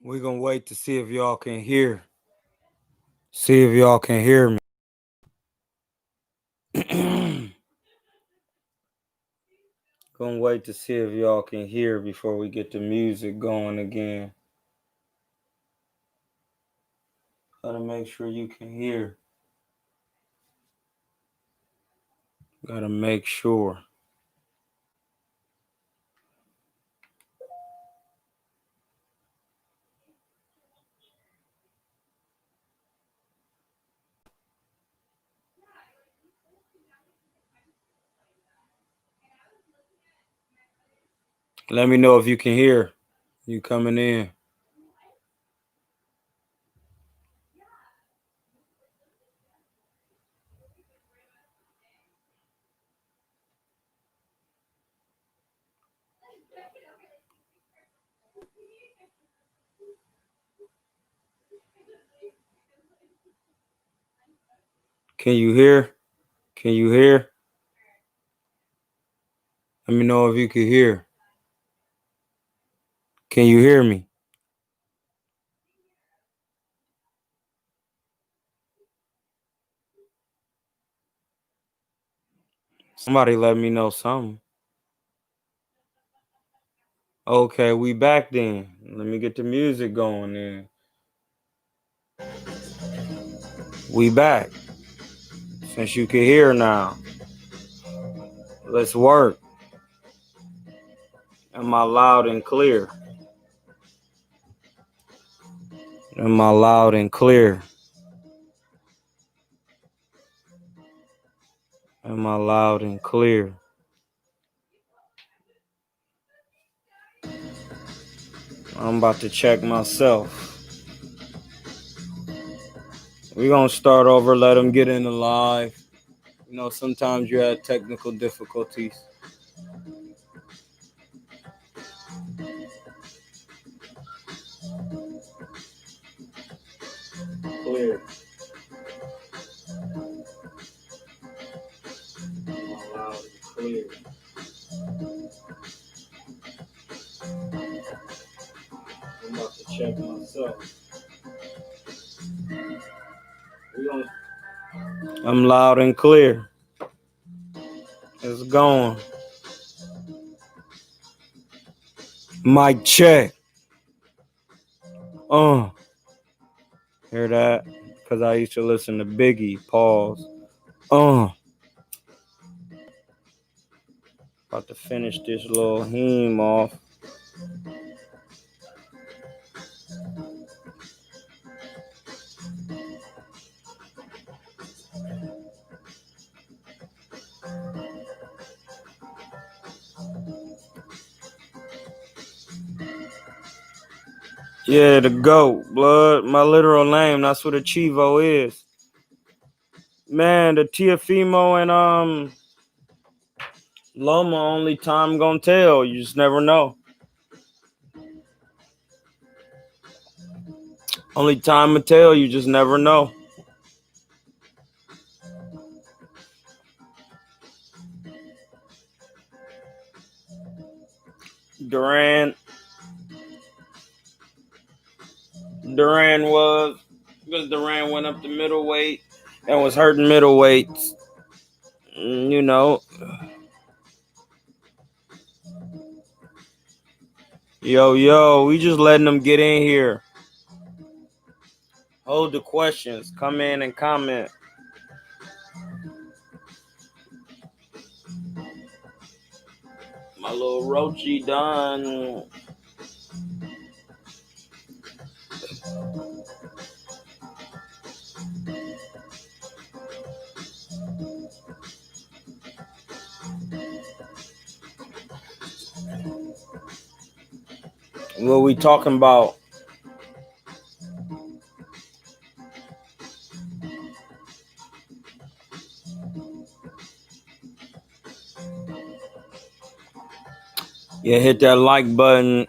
We're gonna wait to see if y'all can hear. See if y'all can hear me. Gonna wait to see if y'all can hear before we get the music going again. Gotta make sure you can hear. Gotta make sure. Let me know if you can hear. You coming in. Can you hear? Can you hear? Let me know if you can hear. Can you hear me? Somebody let me know something. Okay, we back then. Let me get the music going then. We back. Since you can hear now. Let's work. Am I loud and clear? Am I loud and clear? Am I loud and clear? I'm about to check myself. We're going to start over, let them get in the live. You know, sometimes you have technical difficulties. Clear. Am I loud and clear? I'm about to check myself. I'm loud and clear. It's going. Mic check. Hear that? Because I used to listen to Biggie. Pause. About to finish this little hymn off. Yeah, the GOAT, blood. My literal name. That's what a Chivo is. Man, the Tiafimo and Loma, only time gonna tell. You just never know. Only time will tell. You just never know. Duran was because Duran went up to middleweight and was hurting middleweights. You know. Yo, we just letting them get in here. Hold the questions. Come in and comment. My little Roachy done. What we talking about? Yeah, hit that like button.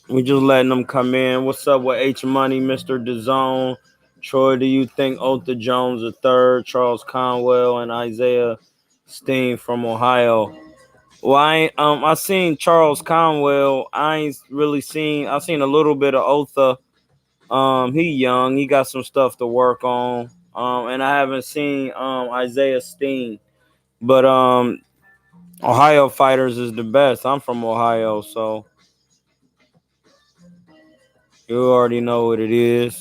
We just letting them come in. What's up with H Money, Mr. DeZone? Troy, do you think Otha Jones III, Charles Conwell, and Isaiah Steen from Ohio? Well, I seen Charles Conwell. I ain't really seen. I seen a little bit of Otha. He young. He got some stuff to work on. And I haven't seen Isaiah Steen. But Ohio Fighters is the best. I'm from Ohio, so you already know what it is.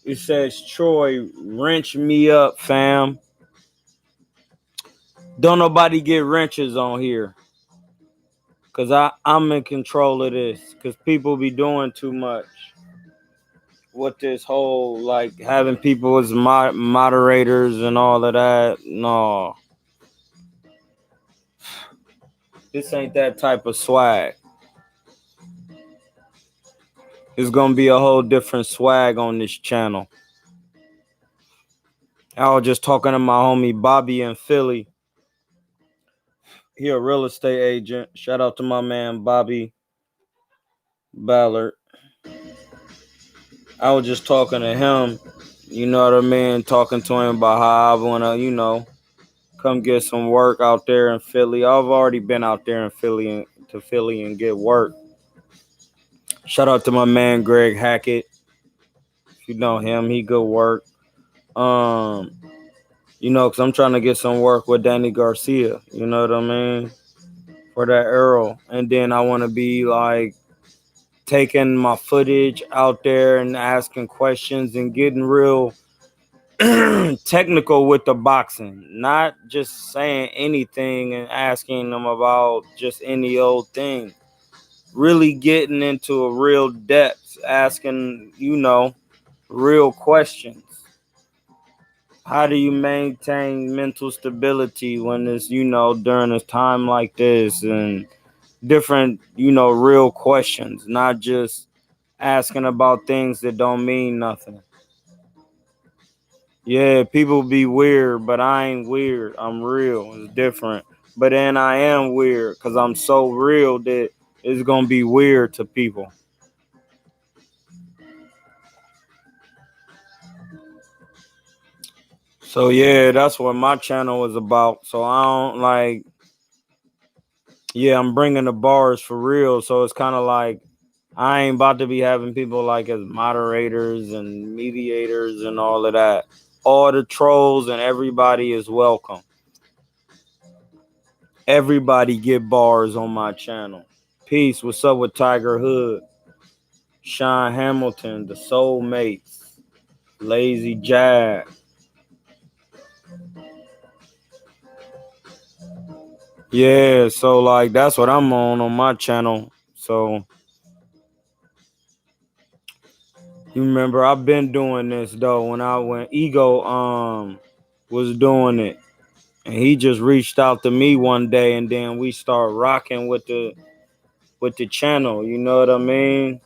It says Troy, wrench me up, fam. Don't nobody get wrenches on here. Cause I'm in control of this. Cause people be doing too much with this whole like having people as moderators and all of that. No, this ain't that type of swag. It's gonna be a whole different swag on this channel. I was just talking to my homie Bobby in Philly. He a real estate agent. Shout out to my man Bobby Ballard. I was just talking to him, you know what I mean? Talking to him about how I want to, come get some work out there in Philly. I've already been out there in Philly and get work. Shout out to my man Greg Hackett. If you know him, he good work. Because I'm trying to get some work with Danny Garcia. You know what I mean? For that Earl. And then I want to be like taking my footage out there and asking questions and getting real technical with the boxing, not just saying anything and asking them about just any old thing. Really getting into a real depth, asking, real questions. How do you maintain mental stability when it's, during a time like this, and different, real questions, not just asking about things that don't mean nothing. Yeah, people be weird, but I ain't weird. I'm real. It's different. But then I am weird because I'm so real that it's going to be weird to people. So, yeah, that's what my channel is about. So, I don't like, yeah, I'm bringing the bars for real. So, it's kind of like I ain't about to be having people like as moderators and mediators and all of that. All the trolls and everybody is welcome. Everybody get bars on my channel. Peace. What's up with Tiger Hood? Sean Hamilton, the Soulmates, Lazy Jab. Yeah, so like that's what I'm on my channel. So you remember I've been doing this though when Ego was doing it. And he just reached out to me one day and then we start rocking with the channel, you know what I mean?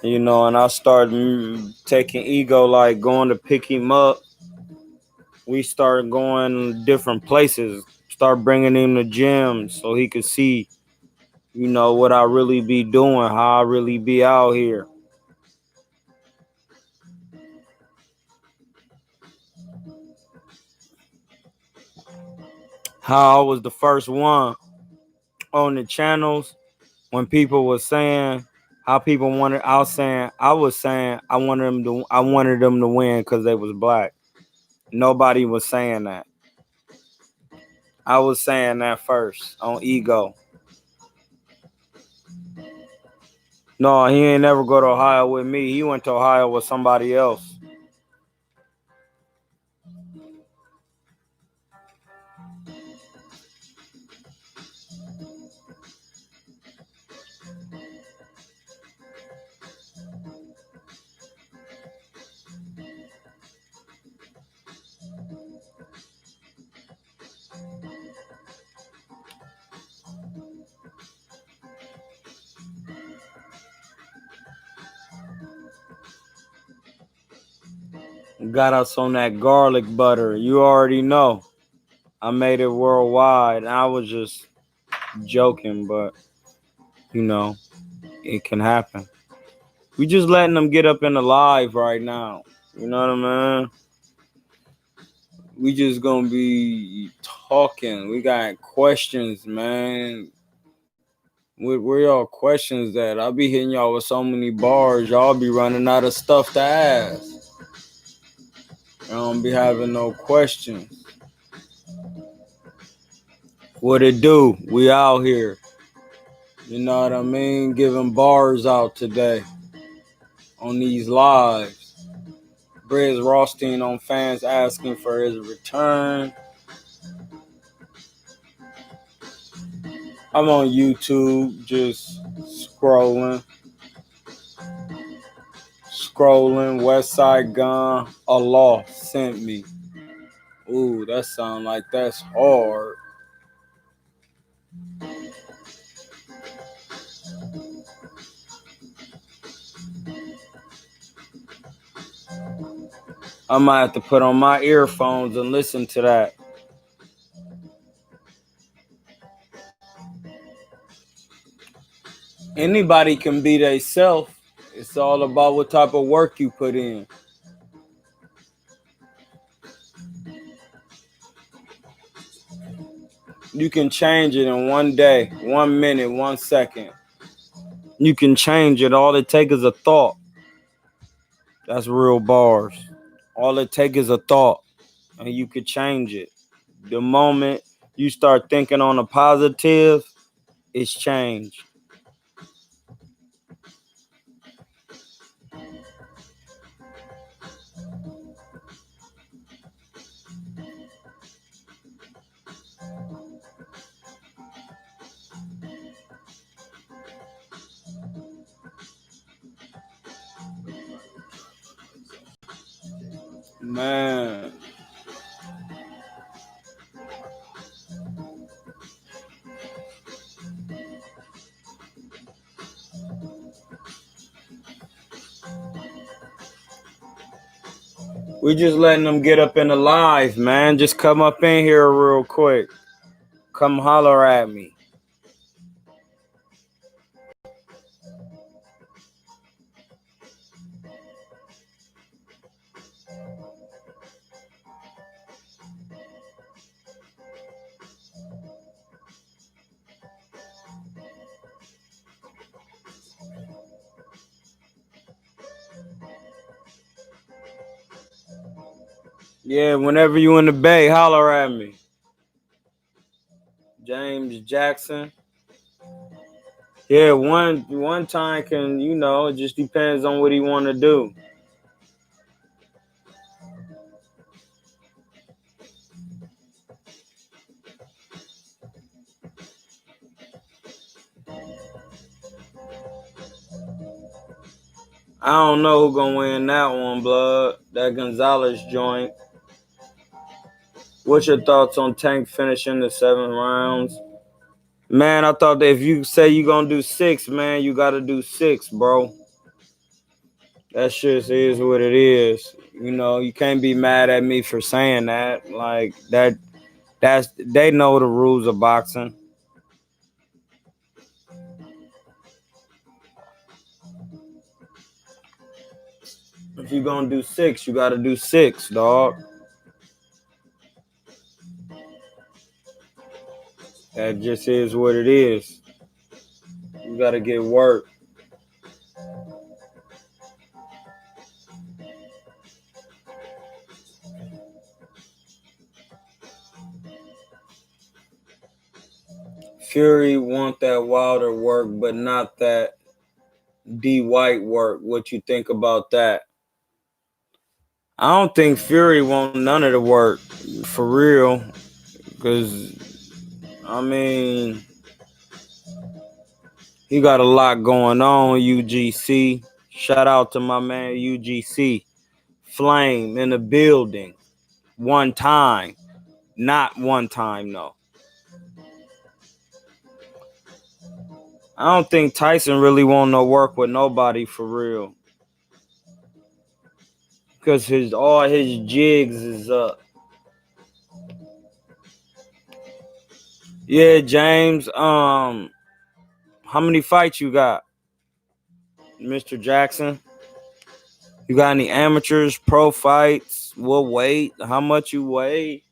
And I started taking Ego, like going to pick him up. We started going different places, start bringing him to gyms so he could see, what I really be doing, how I really be out here. How I was the first one on the channels when people were saying how people wanted. I was saying I wanted them to win because they was black. Nobody was saying that. I was saying that first on Ego. No, he ain't never go to Ohio with me. He went to Ohio with somebody else. Got us on that garlic butter. You already know. I made it worldwide. I was just joking, but it can happen. We just letting them get up in the live right now. You know what I mean? We just gonna be talking. We got questions, man. Where y'all questions at? I'll be hitting y'all with so many bars. Y'all be running out of stuff to ask. I don't be having no questions. What it do? We out here. You know what I mean? Giving bars out today on these lives. Briz Rothstein on fans asking for his return. I'm on YouTube just scrolling. West Side Gun. Allah sent me. Ooh, that sound like that's hard. I might have to put on my earphones and listen to that. Anybody can be they self. It's all about what type of work you put in. You can change it in 1 day, 1 minute, 1 second. You can change it. All it takes is a thought. That's real bars. All it takes is a thought, and you could change it. The moment you start thinking on a positive, it's changed. Man. We just letting them get up in the live, man. Just come up in here real quick. Come holler at me. Yeah, whenever you in the Bay, holler at me. James Jackson. Yeah, one time can, it just depends on what he want to do. I don't know who gonna win that one, blood. That Gonzalez joint. What's your thoughts on Tank finishing the 7 rounds? Man, I thought that if you say you gonna do 6, man, you gotta do 6, bro. That shit is what it is. You can't be mad at me for saying that. Like that's they know the rules of boxing. If you're gonna do 6, you gotta do 6, dog. That just is what it is. You gotta get work. Fury want that Wilder work, but not that D White work. What you think about that? I don't think Fury want none of the work for real, because I mean he got a lot going on. UGC, shout out to my man UGC, Flame in the building. One time, not one time though. I don't think Tyson really want no work with nobody for real, because all his jigs is up. Yeah, James. How many fights you got, Mr. Jackson? You got any amateurs, pro fights, what weight, how much you weigh.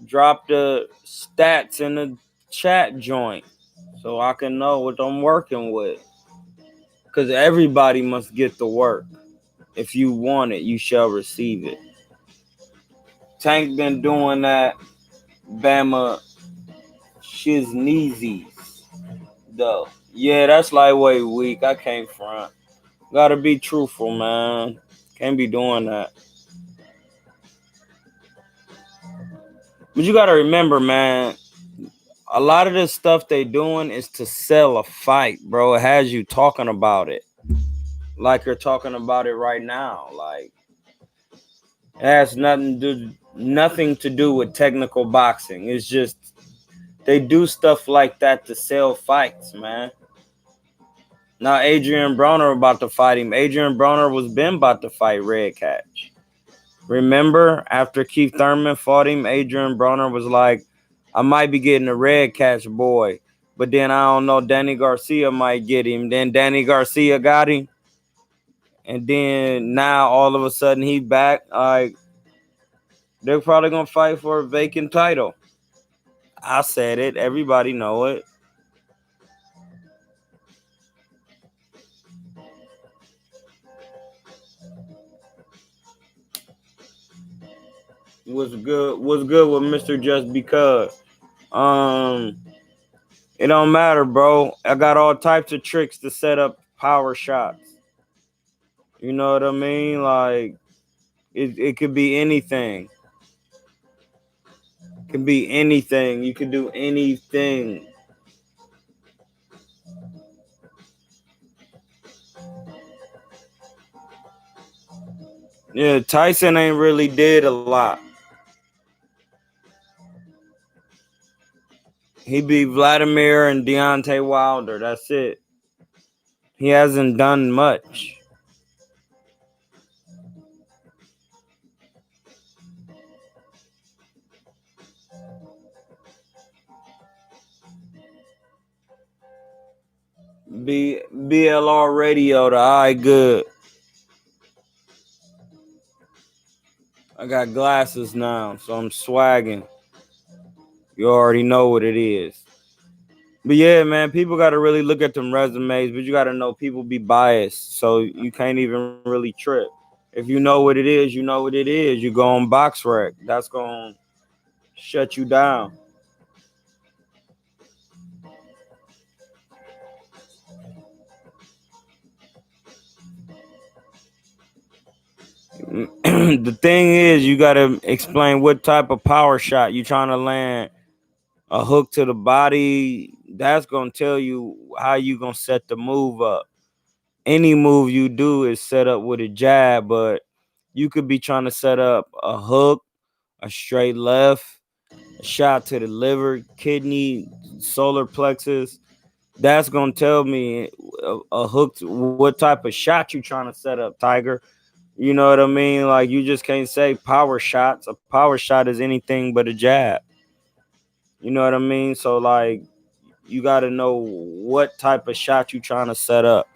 Drop the stats in the chat joint so I can know what I'm working with. Because everybody must get the work. If you want it, you shall receive it. Tank been doing that Bama shizneezies, though. Yeah, that's lightweight weak. I can't front. Gotta be truthful, man. Can't be doing that. But you gotta remember, man, a lot of this stuff they doing is to sell a fight, bro. It has you talking about it. Like you're talking about it right now. Like it has nothing to do with technical boxing. It's just they do stuff like that to sell fights, man. Now Adrian Broner about to fight him. Adrian Broner was been about to fight Red Catch. Remember, after Keith Thurman fought him, Adrian Broner was like, I might be getting a Red Catch boy. But then I don't know, Danny Garcia might get him. Then Danny Garcia got him. And then now all of a sudden he back. Like they're probably gonna fight for a vacant title. I said it. Everybody know it. What's good? What's good with Mr. Just Because? Um, it don't matter, bro. I got all types of tricks to set up power shots. You know what I mean? Like it could be anything. It can be anything. You can do anything. Yeah, Tyson ain't really did a lot. He beat Vladimir and Deontay Wilder. That's it. He hasn't done much. BLR Radio, the eye good. I got glasses now, so I'm swagging. You already know what it is. But yeah, man, people got to really look at them resumes, but you got to know people be biased, so you can't even really trip. If you know what it is, you know what it is. You go on BoxRec. That's going to shut you down. The thing is, you got to explain what type of power shot you trying to land. A hook to the body, that's going to tell you how you going to set the move up. Any move you do is set up with a jab, but you could be trying to set up a hook, a straight left, a shot to the liver, kidney, solar plexus. That's going to tell me a hook, what type of shot you trying to set up, Tiger. You know what I mean? Like, you just can't say power shots. A power shot is anything but a jab. You know what I mean? So, like, you got to know what type of shot you trying to set up.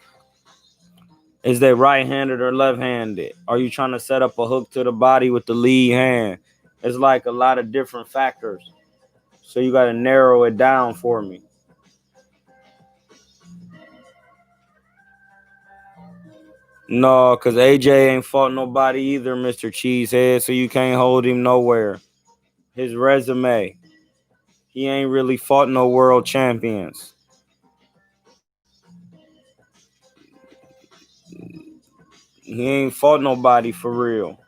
Is they right-handed or left-handed? Are you trying to set up a hook to the body with the lead hand? It's like a lot of different factors. So you got to narrow it down for me. No, because AJ ain't fought nobody either, Mr. Cheesehead, so you can't hold him nowhere. His resume, he ain't really fought no world champions. He ain't fought nobody for real.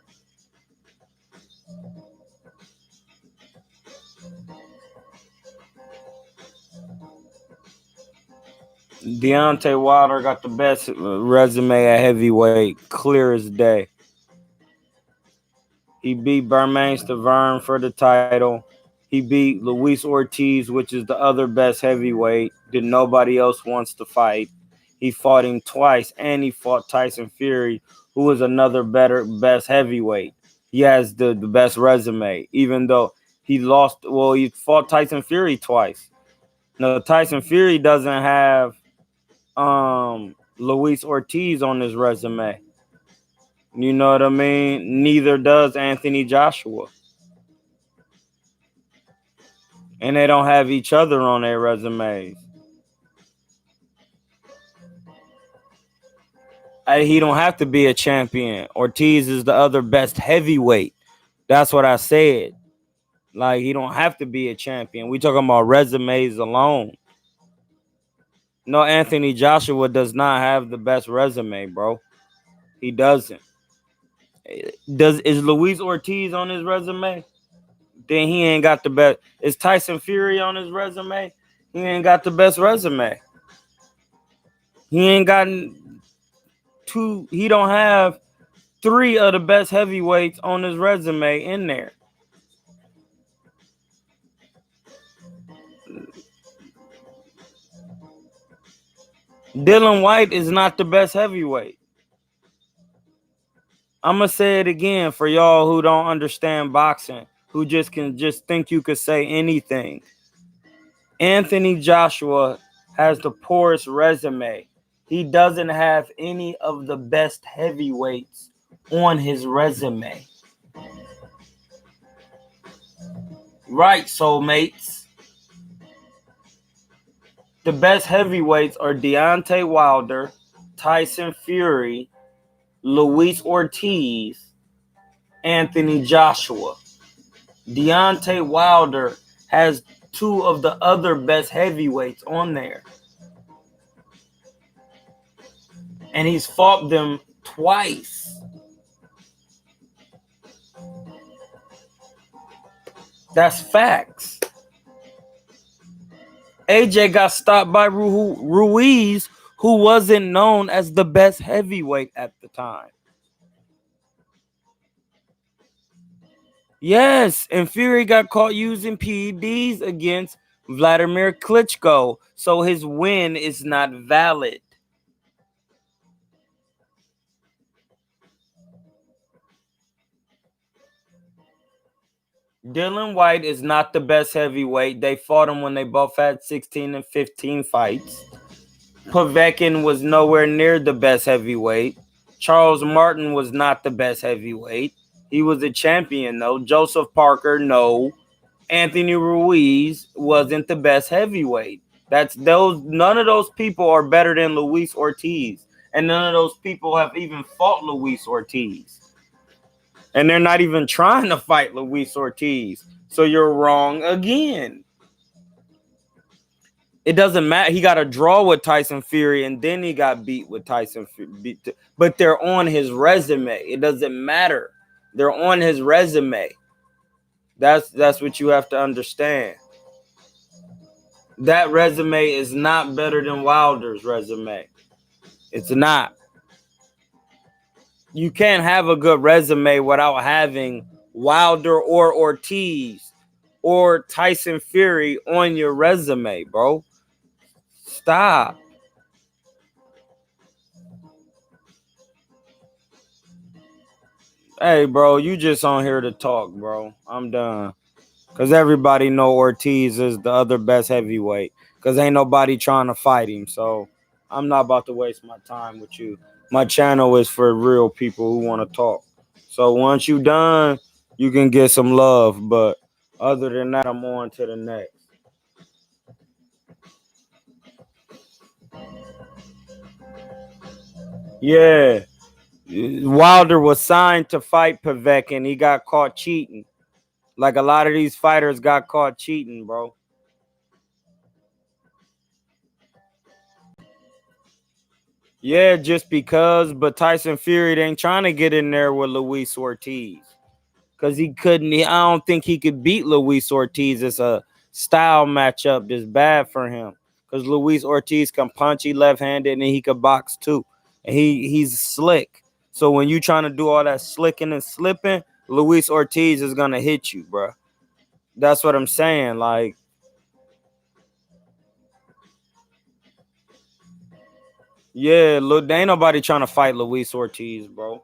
Deontay Wilder got the best resume at heavyweight, clear as day. He beat Bermain Stavern for the title. He beat Luis Ortiz, which is the other best heavyweight that nobody else wants to fight. He fought him twice, and he fought Tyson Fury, who was another best heavyweight. He has the best resume, even though he lost. Well, he fought Tyson Fury twice. Now, Tyson Fury doesn't have Luis Ortiz on his resume. You know what I mean? Neither does Anthony Joshua. And they don't have each other on their resumes. He don't have to be a champion. Ortiz is the other best heavyweight. That's what I said. Like, he don't have to be a champion. We talking about resumes alone. No, Anthony Joshua does not have the best resume, bro. He doesn't. Is Luis Ortiz on his resume? Then he ain't got the best. Is Tyson Fury on his resume? He ain't got the best resume. He ain't gotten two. He don't have 3 of the best heavyweights on his resume in there. Dylan White is not the best heavyweight. I'm gonna say it again for y'all who don't understand boxing, who just think you could say anything. Anthony Joshua has the poorest resume. He doesn't have any of the best heavyweights on his resume. Right, soulmates. The best heavyweights are Deontay Wilder, Tyson Fury, Luis Ortiz, Anthony Joshua. Deontay Wilder has 2 of the other best heavyweights on there. And he's fought them twice. That's facts. AJ got stopped by Ruiz, who wasn't known as the best heavyweight at the time. Yes, and Fury got caught using PEDs against Vladimir Klitschko, so his win is not valid. Dylan White is not the best heavyweight. They fought him when they both had 16 and 15 fights. Povetkin was nowhere near the best heavyweight. Charles Martin was not the best heavyweight. He was a champion, though. Joseph Parker, no. Anthony Ruiz wasn't the best heavyweight. None of those people are better than Luis Ortiz. And none of those people have even fought Luis Ortiz. And they're not even trying to fight Luis Ortiz. So you're wrong again. It doesn't matter. He got a draw with Tyson Fury, and then he got beat with Tyson Fury. But they're on his resume. It doesn't matter. They're on his resume. That's what you have to understand. That resume is not better than Wilder's resume. It's not. You can't have a good resume without having Wilder or Ortiz or Tyson Fury on your resume, bro. Stop. Hey, bro, you just on here to talk, bro. I'm done. Because everybody know Ortiz is the other best heavyweight. Because ain't nobody trying to fight him. So I'm not about to waste my time with you. My channel is for real people who want to talk. So once you done, you can get some love. But other than that, I'm on to the next. Yeah. Wilder was signed to fight Povetkin. He got caught cheating. Like a lot of these fighters got caught cheating, bro. Yeah, just because. But Tyson Fury ain't trying to get in there with Luis Ortiz. Because he couldn't. I don't think he could beat Luis Ortiz. It's a style matchup that's bad for him. Because Luis Ortiz can punch, he left-handed, and he can box too. And he's slick. So when you trying to do all that slicking and slipping, Luis Ortiz is going to hit you, bro. That's what I'm saying. Like, yeah, look, there ain't nobody trying to fight Luis Ortiz, bro.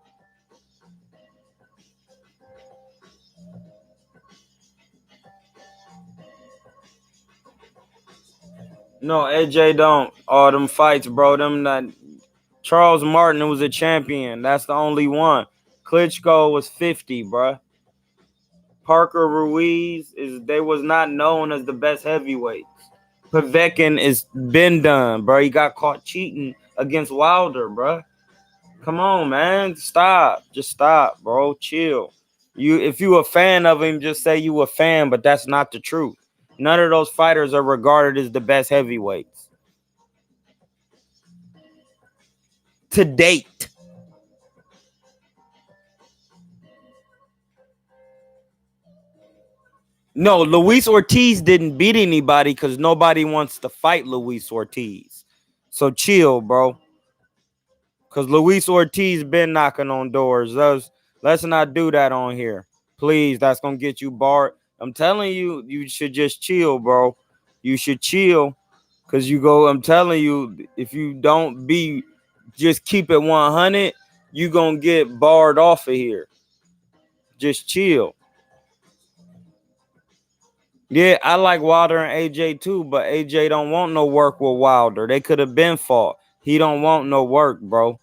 No, AJ don't. All them fights, bro. Them not. Charles Martin was a champion. That's the only one. Klitschko was 50, bruh. Parker Ruiz they was not known as the best heavyweights. Povetkin is been done, bro. He got caught cheating against Wilder, bro. Come on, man. Stop. Just stop, bro. Chill. If you a fan of him, just say you a fan, but that's not the truth. None of those fighters are regarded as the best heavyweights to date. No, Luis Ortiz didn't beat anybody because nobody wants to fight Luis Ortiz. So chill, bro. Because Luis Ortiz been knocking on doors. Let's not do that on here. Please, that's going to get you barred. I'm telling you, you should just chill, bro. You should chill. Because I'm telling you, if you don't just keep it 100, you going to get barred off of here. Just chill. Yeah, I like Wilder and AJ too, but AJ don't want no work with Wilder. They could have been fought. He don't want no work, bro.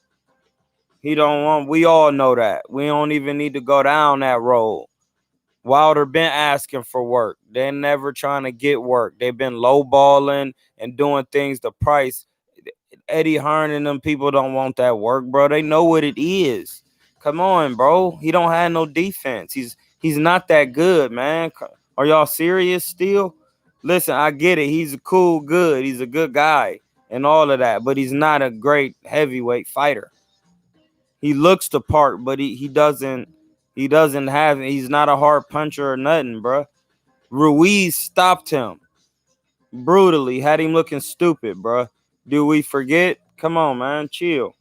He don't want. We all know that. We don't even need to go down that road. Wilder been asking for work. They're never trying to get work. They've been lowballing and doing things the price. Eddie Hearn and them people don't want that work, bro. They know what it is. Come on, bro. He don't have no defense. He's not that good, man. Are y'all serious still? Listen, I get it. He's a cool, good. He's a good guy and all of that, but he's not a great heavyweight fighter. He looks the part, but he doesn't have. He's not a hard puncher or nothing, bro. Ruiz stopped him brutally, had him looking stupid, bro. Do we forget? Come on, man, chill.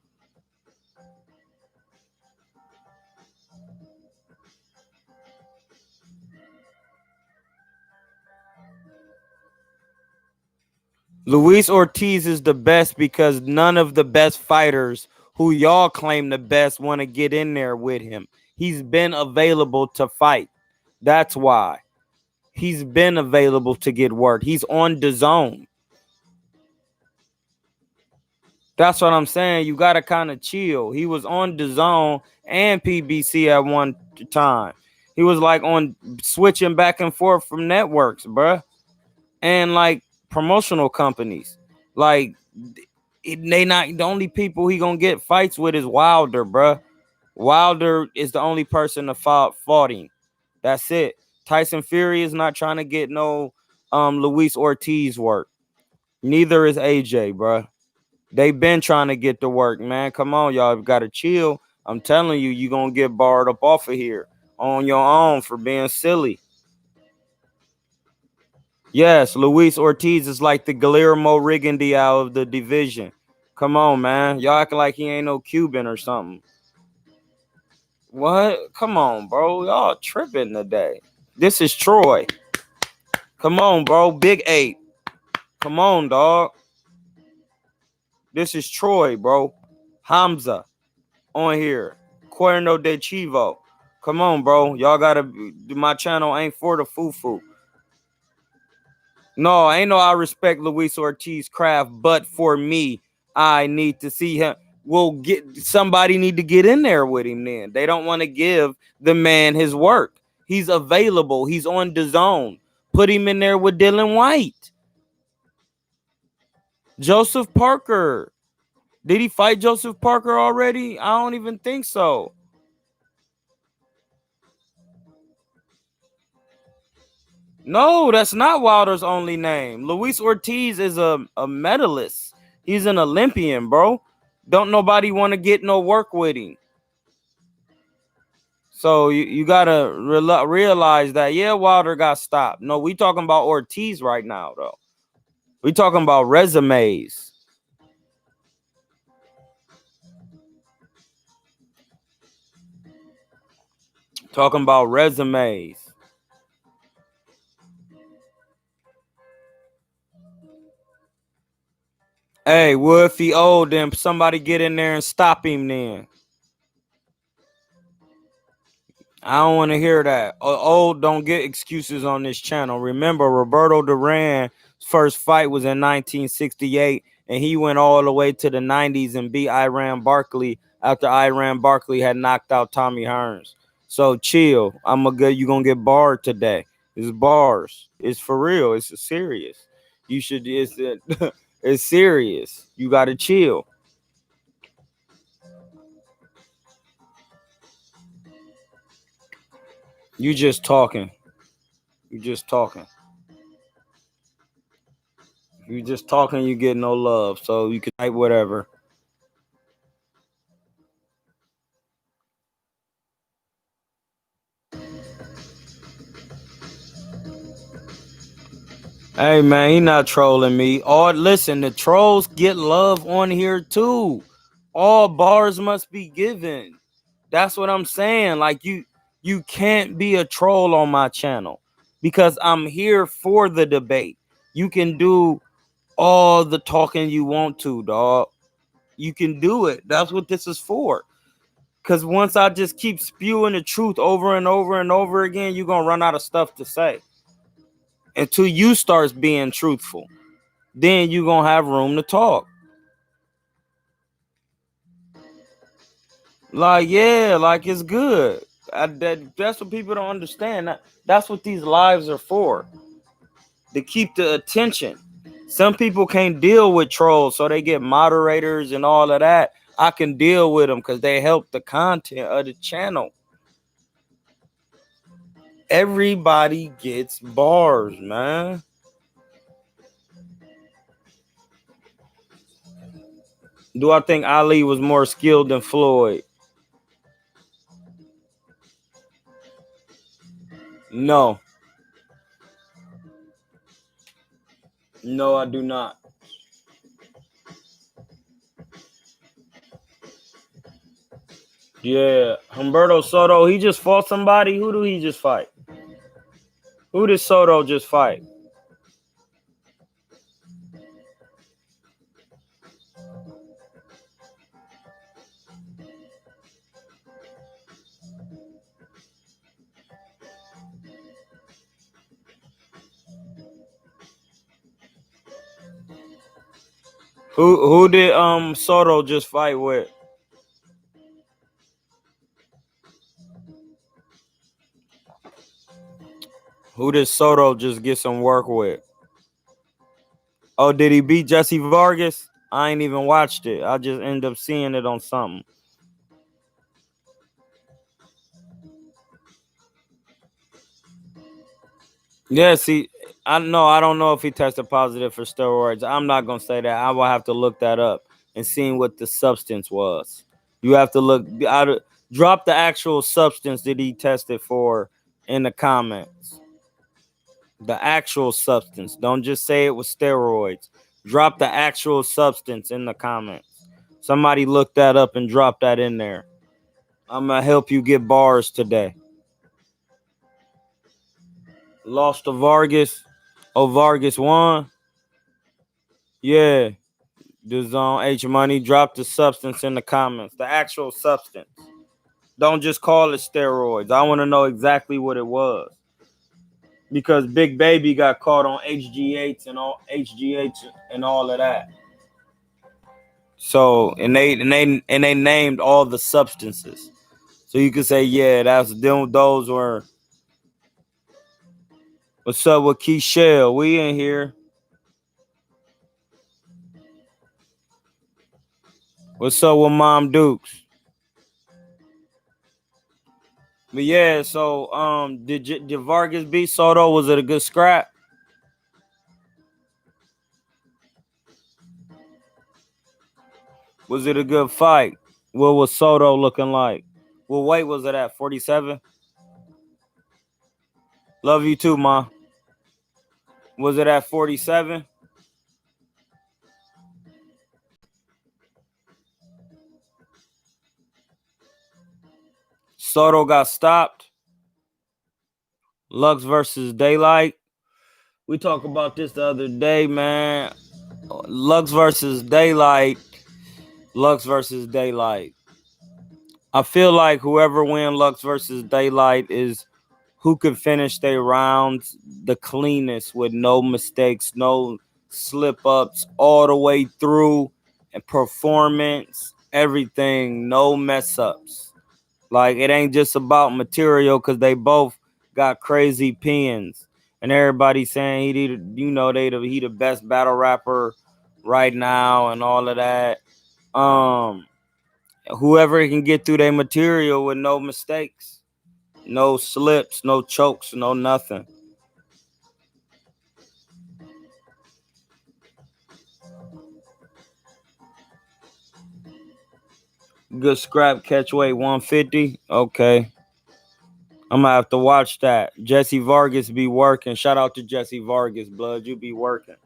Luis Ortiz is the best because none of the best fighters who y'all claim the best want to get in there with him. He's been available to fight. That's why. He's been available to get work. He's on the zone. That's what I'm saying. You got to kind of chill. He was on the zone and PBC at one time. He was like on switching back and forth from networks, bruh. And like promotional companies. Like they not the only people he gonna get fights with is Wilder, bruh. Wilder is the only person to fought him. That's it. Tyson Fury is not trying to get no Luis Ortiz work. Neither is AJ, bruh. They been trying to get to work, man. Come on, y'all. You gotta chill. I'm telling you, you're gonna get barred up off of here on your own for being silly. Yes, Luis Ortiz is like the Guillermo Rigondeaux of the division. Come on, man. Y'all acting like he ain't no Cuban or something. What? Come on, bro. Y'all tripping today. This is Troy. Come on, bro. Big 8. Come on, dog. This is Troy, bro. Hamza on here. Cuerno de Chivo. Come on, bro. Y'all gotta. My channel ain't for the foo-foo. No, ain't no I respect Luis Ortiz craft, but for me, I need to see him. Somebody need to get in there with him then. They don't want to give the man his work. He's available. He's on the zone. Put him in there with Dylan White. Joseph Parker. Did he fight Joseph Parker already? I don't even think so. No, that's not Wilder's only name. Luis Ortiz is a medalist. He's an Olympian, bro. Don't nobody want to get no work with him. So you gotta realize that, yeah, Wilder got stopped. No, we talking about Ortiz right now, though. We talking about resumes. Talking about resumes. Hey, well, if he old, then somebody get in there and stop him then. I don't want to hear that. Old don't get excuses on this channel. Remember, Roberto Duran's first fight was in 1968, and he went all the way to the 90s and beat Iran Barkley after Iran Barkley had knocked out Tommy Hearns. So chill. You gonna get barred today. It's bars. It's for real. It's serious. You should. It's serious. You gotta chill. You just talking. You just talking. You just talking. You get no love. So you can type whatever. Hey man, he not trolling me. Or listen, the trolls get love on here too. All bars must be given. That's what I'm saying. Like you can't be a troll on my channel because I'm here for the debate. You can do all the talking you want to, dog. You can do it. That's what this is for. Cause once I just keep spewing the truth over and over and over again, you're gonna run out of stuff to say. Until you starts being truthful. Then you're gonna have room to talk. Like, yeah, like it's good. That's what people don't understand. That's what these lives are for. To keep the attention. Some people can't deal with trolls, so they get moderators and all of that. I can deal with them because they help the content of the channel. Everybody gets bars, man. Do I think Ali was more skilled than Floyd? No. No, I do not. Yeah, Humberto Soto, he just fought somebody. Who do he just fight? Who did Soto just fight? Who did Soto just fight with? Who did Soto just get some work with? Oh, did he beat Jesse Vargas? I ain't even watched it. I just end up seeing it on something. Yeah, see, I don't know if he tested positive for steroids. I'm not gonna say that. I will have to look that up and see what the substance was. You have to drop the actual substance that he tested for in the comments. The actual substance. Don't just say it was steroids. Drop the actual substance in the comments. Somebody look that up and drop that in there. I'm gonna help you get bars today. Lost to Vargas. Oh, Vargas won. Yeah. The Zone H Money. Drop the substance in the comments. The actual substance. Don't just call it steroids. I want to know exactly what it was. Because Big Baby got caught on HGH and all of that. So and they named all the substances. So you could say, yeah, that's them. Those were. What's up with Keishelle? We in here. What's up with Mom Dukes? But yeah, so did Vargas beat Soto? Was it a good scrap? Was it a good fight? What was Soto looking like? What weight was it at? 47? Love you too, Ma. Was it at 47? Soto got stopped. Lux versus Daylight. We talked about this the other day, man. Lux versus Daylight. Lux versus Daylight. I feel like whoever wins Lux versus Daylight is who can finish their rounds the cleanest with no mistakes, no slip ups all the way through and performance everything, no mess ups. Like it ain't just about material because they both got crazy pens, and everybody saying he the best battle rapper right now and all of that. Um, Whoever can get through their material with no mistakes, no slips, no chokes, no nothing. Good scrap catch weight 150. Okay. I'm gonna have to watch that. Jesse Vargas be working. Shout out to Jesse Vargas, blood. You be working.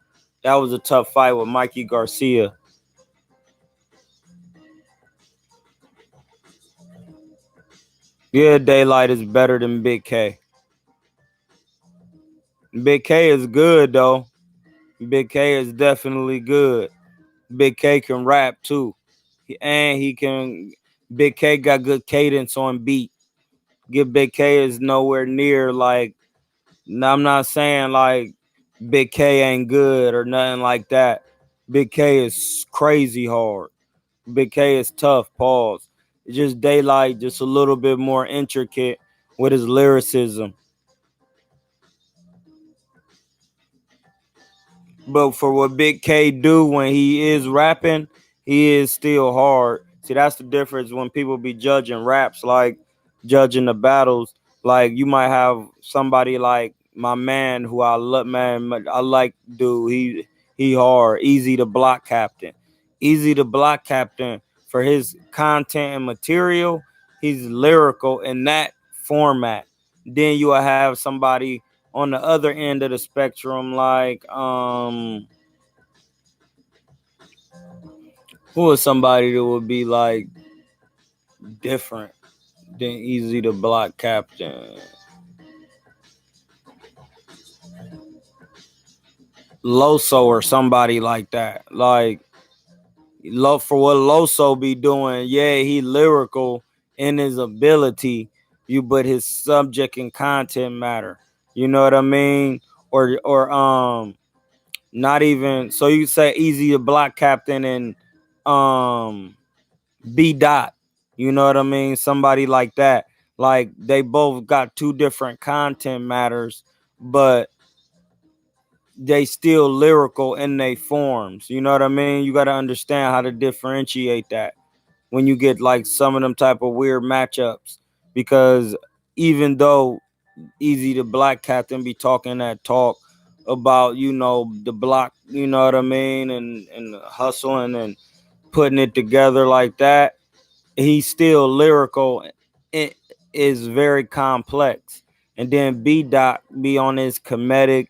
That was a tough fight with Mikey Garcia. Yeah, Daylight is better than Big K. Big K is good though. Big K is definitely good. Big K can rap too. And he can Big K got good cadence on beat. Get Big K is nowhere near like I'm not saying like Big K ain't good or nothing like that. Big K is crazy hard. Big K is tough. Pause. It's just Daylight, just a little bit more intricate with his lyricism. But for what Big K do when he is rapping, he is still hard. See, that's the difference when people be judging raps, like judging the battles. Like you might have somebody like my man who I love, man. I like dude. He hard, easy to block captain, easy to block captain for his content and material. He's lyrical in that format. Then you will have somebody on the other end of the spectrum, like who is somebody that would be like different than easy to block captain? Loso or somebody like that. Like love for what Loso be doing. Yeah, he lyrical in his ability, but his subject and content matter. You know what I mean? Or not even so you say easy to block captain and um B dot. You know what I mean? Somebody like that. Like they both got two different content matters, but they still lyrical in their forms. You know what I mean? You got to understand how to differentiate that when you get like some of them type of weird matchups. Because even though easy to black captain be talking that talk about the block, you know what I mean, and hustling and putting it together like that, he's still lyrical. It is very complex. And then B Dot be on his comedic,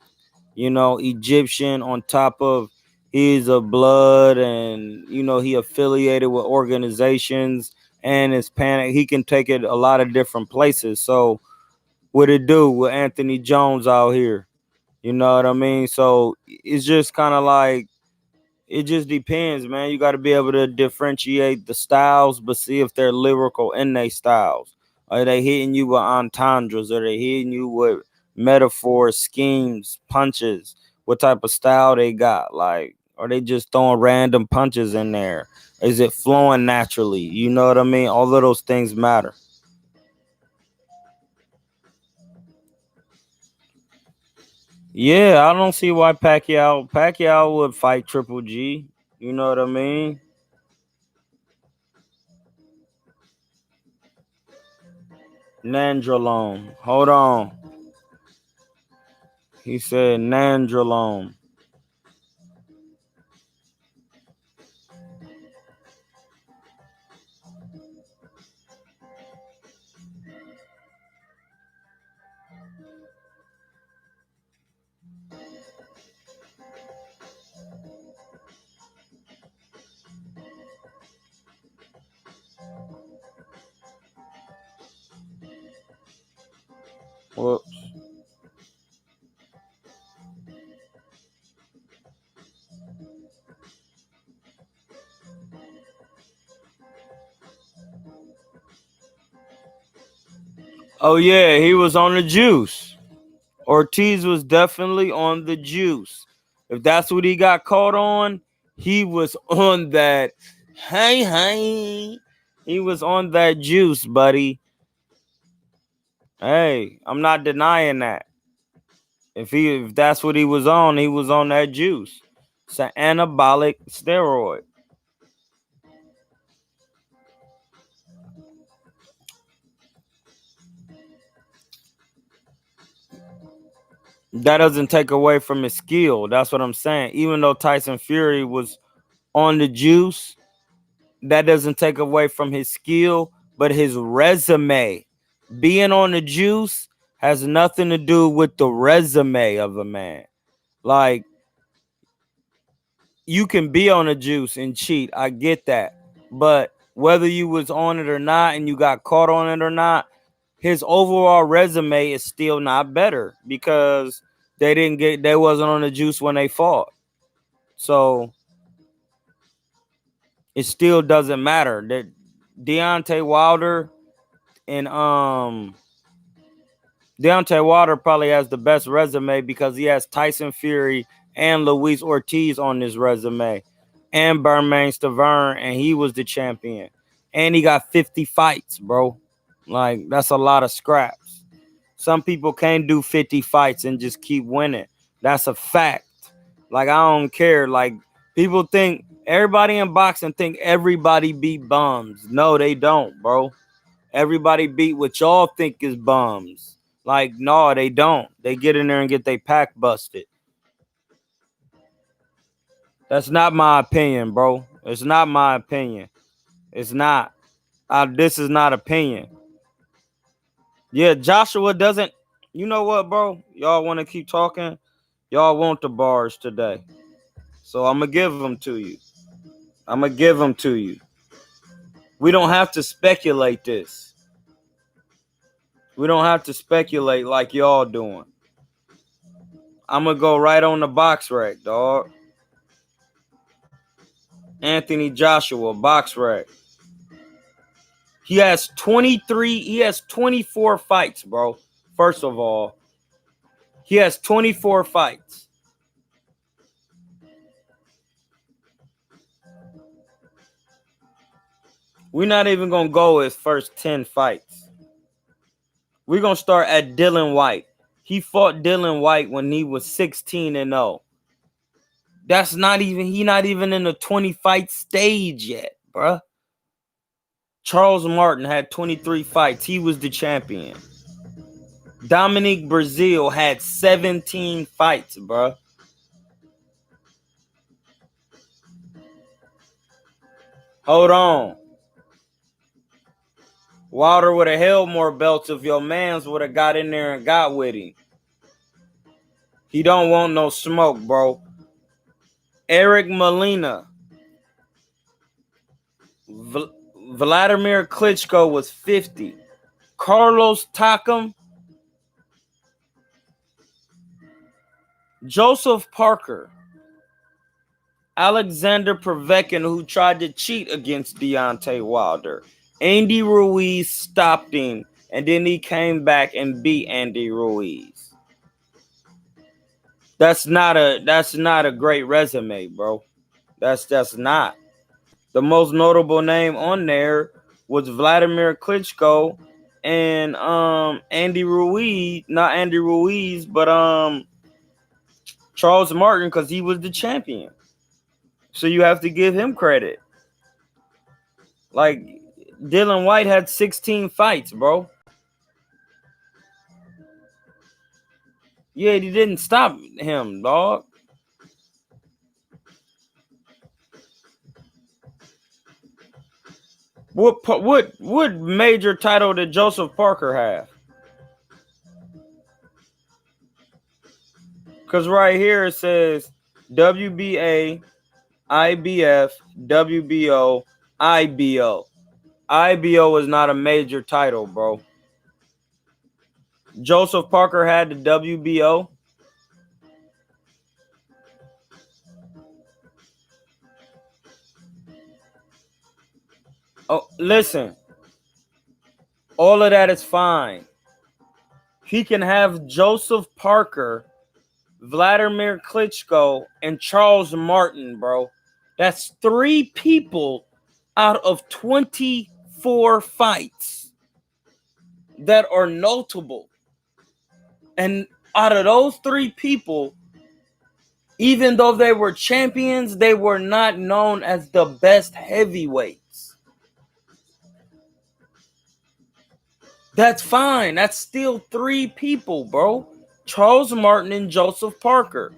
Egyptian on top of he's a blood and he affiliated with organizations and his panic. He can take it a lot of different places. So what it do with Anthony Jones out here? You know what I mean? So it's just kind of like it just depends, man. You got to be able to differentiate the styles, but see if they're lyrical in their styles. Are they hitting you with entendres? Are they hitting you with metaphors, schemes, punches? What type of style they got? Like, are they just throwing random punches in there? Is it flowing naturally? You know what I mean? All of those things matter. Yeah, I don't see why Pacquiao would fight Triple G. You know what I mean? Nandrolone. Hold on. He said Nandrolone. Well, oh yeah, he was on the juice. Ortiz was definitely on the juice. If that's what he got caught on, he was on that. Hey. He was on that juice, buddy. Hey, I'm not denying that. If that's what he was on that juice. It's an anabolic steroid. That doesn't take away from his skill. That's what I'm saying. Even though Tyson Fury was on the juice, that doesn't take away from his skill, but his resume. Being on the juice has nothing to do with the resume of a man. Like, you can be on the juice and cheat. I get that. But whether you was on it or not and you got caught on it or not, his overall resume is still not better because they wasn't on the juice when they fought. So it still doesn't matter. That Deontay Wilder and Deontay Wilder probably has the best resume because he has Tyson Fury and Luis Ortiz on his resume, and Bermane Stiverne, and he was the champion. And he got 50 fights, bro. Like, that's a lot of scraps. Some people can't do 50 fights and just keep winning. That's a fact. Like, I don't care. Like, people think, everybody in boxing think everybody beat bums. No, they don't, bro. Everybody beat what y'all think is bums. Like, no, they don't. They get in there and get their pack busted. That's not my opinion, bro. It's not my opinion. It's not. This is not opinion. Yeah, Joshua doesn't. You know what, bro? Y'all want to keep talking? Y'all want the bars today. So I'm going to give them to you. I'm going to give them to you. We don't have to speculate this. We don't have to speculate like y'all doing. I'm going to go right on the box rack, dog. Anthony Joshua, box rack. He has 24 fights, bro. First of all, he has 24 fights. We're not even going to go his first 10 fights. We're going to start at Dylan White. He fought Dylan White when he was 16-0. That's not even, he not even in the 20 fight stage yet, bruh. Charles Martin had 23 fights. He was the champion. Dominique Brazil had 17 fights, bruh. Hold on. Wilder would have held more belts if your mans would have got in there and got with him. He don't want no smoke, bro. Eric Molina. Vladimir Klitschko was 50. Carlos Takam. Joseph Parker. Alexander Povetkin, who tried to cheat against Deontay Wilder. Andy Ruiz stopped him, and then he came back and beat Andy Ruiz. That's not a great resume, bro. That's not. The most notable name on there was Vladimir Klitschko and Andy Ruiz, not Andy Ruiz, but Charles Martin, because he was the champion. So you have to give him credit. Like, Dylan White had 16 fights, bro. Yeah, he didn't stop him, dog. What major title did Joseph Parker have? Because right here it says WBA, IBF, WBO, IBO. IBO is not a major title, bro. Joseph Parker had the WBO. Oh, listen. All of that is fine. He can have Joseph Parker, Vladimir Klitschko, and Charles Martin, bro. That's 3 people out of 24 fights that are notable. And out of those 3 people, even though they were champions, they were not known as the best heavyweights. That's fine. That's still 3 people, bro. Charles Martin and Joseph Parker.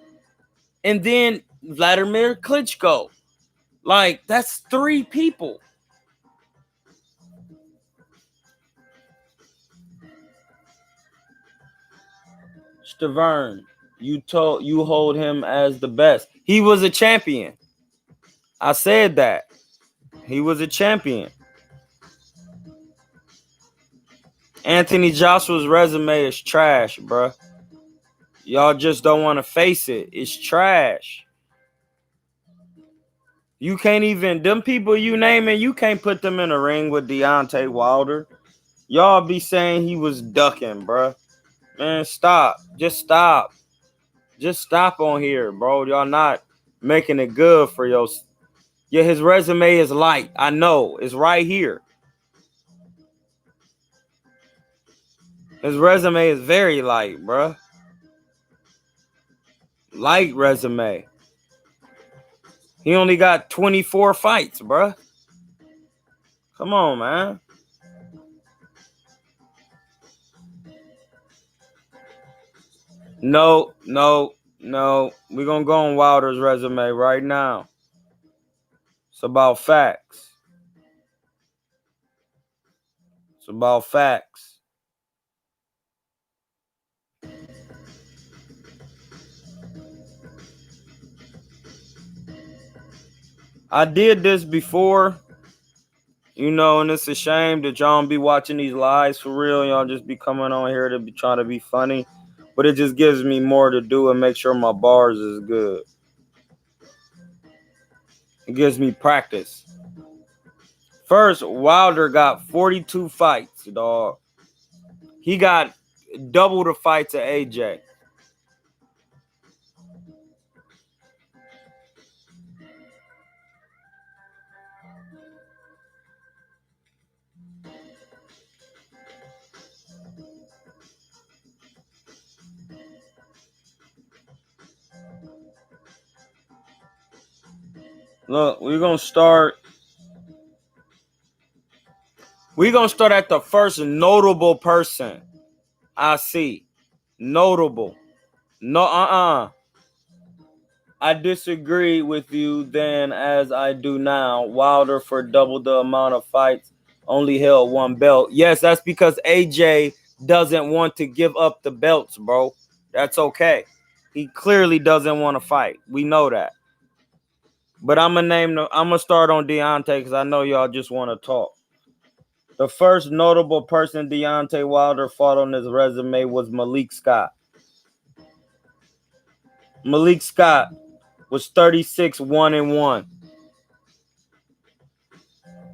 And then Vladimir Klitschko. Like, that's 3 people. Stavern, you hold him as the best. He was a champion. I said that. He was a champion. Anthony Joshua's resume is trash, bruh. Y'all just don't want to face it. It's trash. You can't even, them people you naming, you can't put them in a ring with Deontay Wilder. Y'all be saying he was ducking, bruh. Man, stop. Just stop. Just stop on here, bro. Y'all not making it good for your. Yeah, his resume is light. I know. It's right here. His resume is very light, bruh. Light resume. He only got 24 fights, bruh. Come on, man. No. We're going to go on Wilder's resume right now. It's about facts. It's about facts. I did this before, you know, and it's a shame that y'all don't be watching these lives for real. Y'all just be coming on here to be trying to be funny. But it just gives me more to do and make sure my bars is good. It gives me practice. First, Wilder got 42 fights, dog. He got double the fights of AJ. Look, we're going to start. We're going to start at the first notable person I see. Notable. No, I disagree with you then as I do now. Wilder, for double the amount of fights, only held 1 belt. Yes, that's because AJ doesn't want to give up the belts, bro. That's okay. He clearly doesn't want to fight. We know that. But I'm gonna start on Deontay because I know y'all just want to talk. The first notable person Deontay Wilder fought on his resume was Malik Scott. Malik Scott was 36-1-1.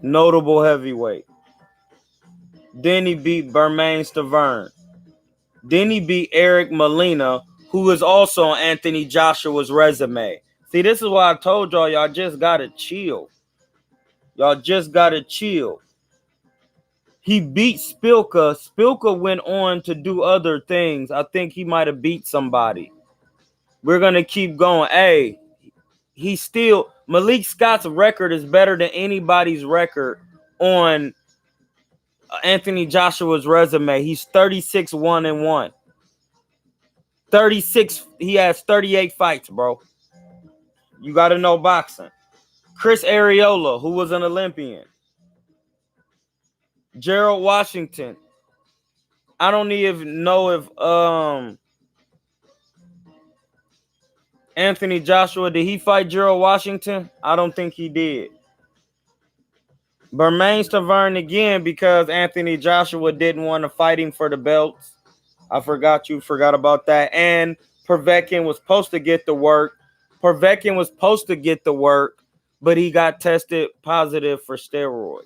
Notable heavyweight. Then he beat Bermain Stavern. Then he beat Eric Molina, who is also on Anthony Joshua's resume. See, this is why I told y'all just gotta chill. Y'all just gotta chill. He beat Spilka. Spilka went on to do other things. I think he might have beat somebody. We're gonna keep going. Hey, Malik Scott's record is better than anybody's record on Anthony Joshua's resume. He's 36-1-1. 36. He has 38 fights, bro. You got to know boxing. Chris Arreola, who was an Olympian. Gerald Washington. I don't even know if Anthony Joshua, did he fight Gerald Washington? I don't think he did. Bermain Stavern again because Anthony Joshua didn't want to fight him for the belts. I forgot about that. And Povetkin was supposed to get the work. But he got tested positive for steroids.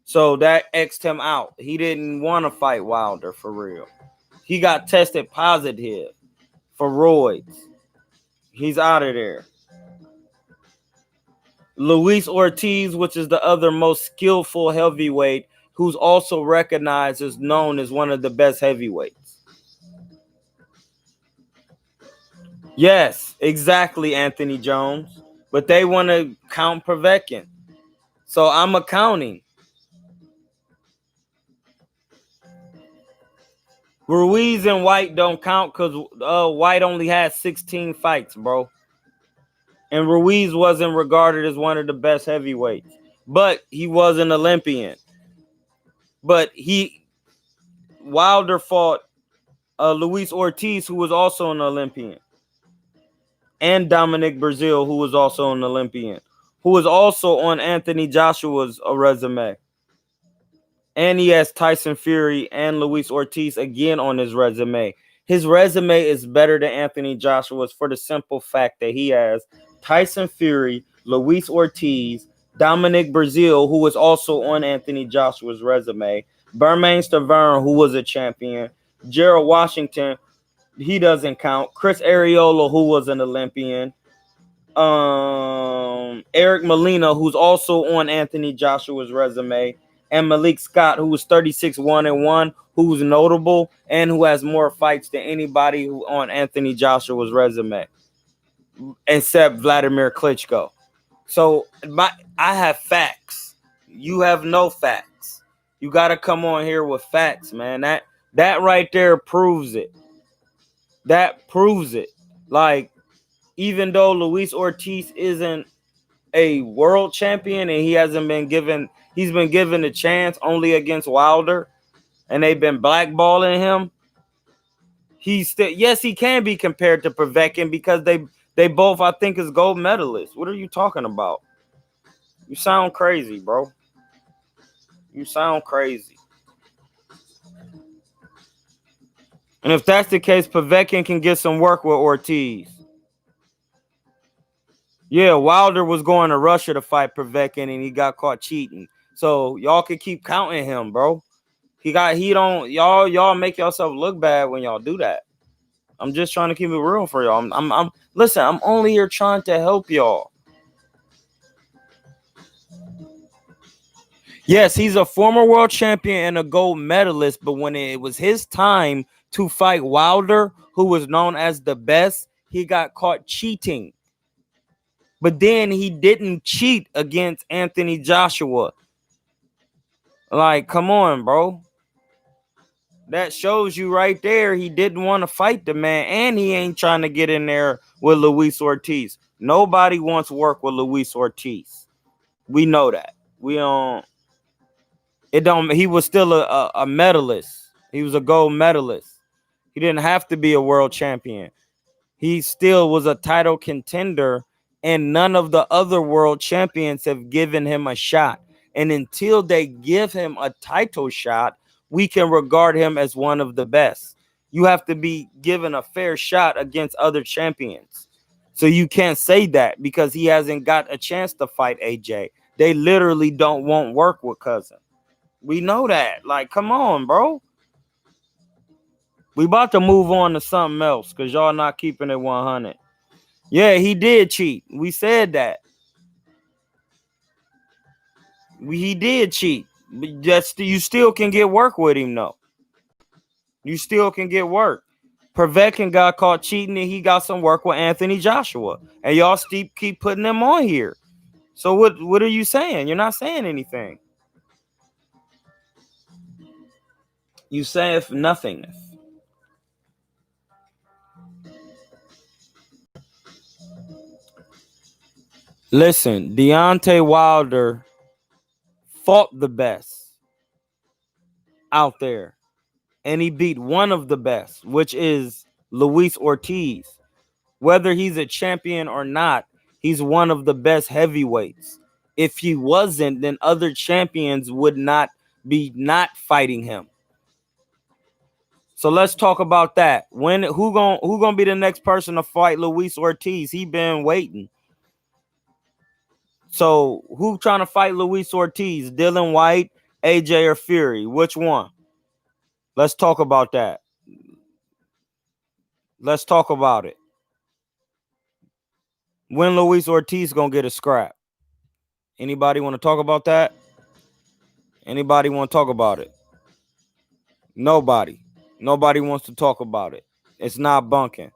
So that X'd him out. He didn't want to fight Wilder for real. He got tested positive for roids. He's out of there. Luis Ortiz, which is the other most skillful heavyweight, who's also recognized as known as one of the best heavyweights. Yes, exactly, Anthony Jones. But they want to count Povetkin. So I'm accounting. Ruiz and White don't count because White only had 16 fights, bro. And Ruiz wasn't regarded as one of the best heavyweights. But he was an Olympian. But Wilder fought Luis Ortiz, who was also an Olympian. And Dominic Brazil, who was also an Olympian. Who was also on Anthony Joshua's resume. And he has Tyson Fury and Luis Ortiz again on his resume. His resume is better than Anthony Joshua's for the simple fact that he has Tyson Fury, Luis Ortiz, Dominic Brazil, who was also on Anthony Joshua's resume, Bermane Stavern, who was a champion, Gerald Washington, he doesn't count, Chris Arreola, who was an Olympian, Eric Molina, who's also on Anthony Joshua's resume, and Malik Scott, who was 36-1-1, who's notable and who has more fights than anybody who on Anthony Joshua's resume, except Vladimir Klitschko. So I have facts. You have no facts. You got to come on here with facts, man. That right there proves it. That proves it. Like, even though Luis Ortiz isn't a world champion and he's been given a chance only against Wilder and they've been blackballing him, he's still, yes, he can be compared to Povetkin because they both, I think, is gold medalists. What are you talking about? You sound crazy, bro. You sound crazy. And if that's the case, Povetkin can get some work with Ortiz. Yeah, Wilder was going to Russia to fight Povetkin and he got caught cheating. So y'all can keep counting him, bro. Y'all make yourself look bad when y'all do that. I'm just trying to keep it real for y'all. Listen, I'm only here trying to help y'all. Yes, he's a former world champion and a gold medalist, but when it was his time to fight Wilder, who was known as the best, he got caught cheating. But then he didn't cheat against Anthony Joshua. Like, come on, bro. That shows you right there he didn't want to fight the man, and he ain't trying to get in there with Luis Ortiz. Nobody wants to work with Luis Ortiz. We know that. He was still a medalist. He was a gold medalist. He didn't have to be a world champion. He still was a title contender, and none of the other world champions have given him a shot. And until they give him a title shot, we can regard him as one of the best. You have to be given a fair shot against other champions. So you can't say that because he hasn't got a chance to fight AJ. They literally don't want work with Cousin. We know that. Like, come on, bro. We about to move on to something else because y'all not keeping it 100. Yeah, he did cheat. We said that. He did cheat. But you still can get work with him, though. You still can get work. Povetkin got caught cheating and he got some work with Anthony Joshua. And y'all keep putting them on here. So what are you saying? You're not saying anything. You say if nothing. Listen, Deontay Wilder fought the best out there. And he beat one of the best, which is Luis Ortiz. Whether he's a champion or not, he's one of the best heavyweights. If he wasn't, then other champions would not be not fighting him. So let's talk about that. Who gonna be the next person to fight Luis Ortiz? He been waiting. So who trying to fight Luis Ortiz? Dylan White, AJ, or Fury? Which one? Let's talk about that. Let's talk about it. When Luis Ortiz gonna get a scrap? Anybody want to talk about that? Anybody want to talk about it? Nobody. Nobody wants to talk about it. It's not bunking.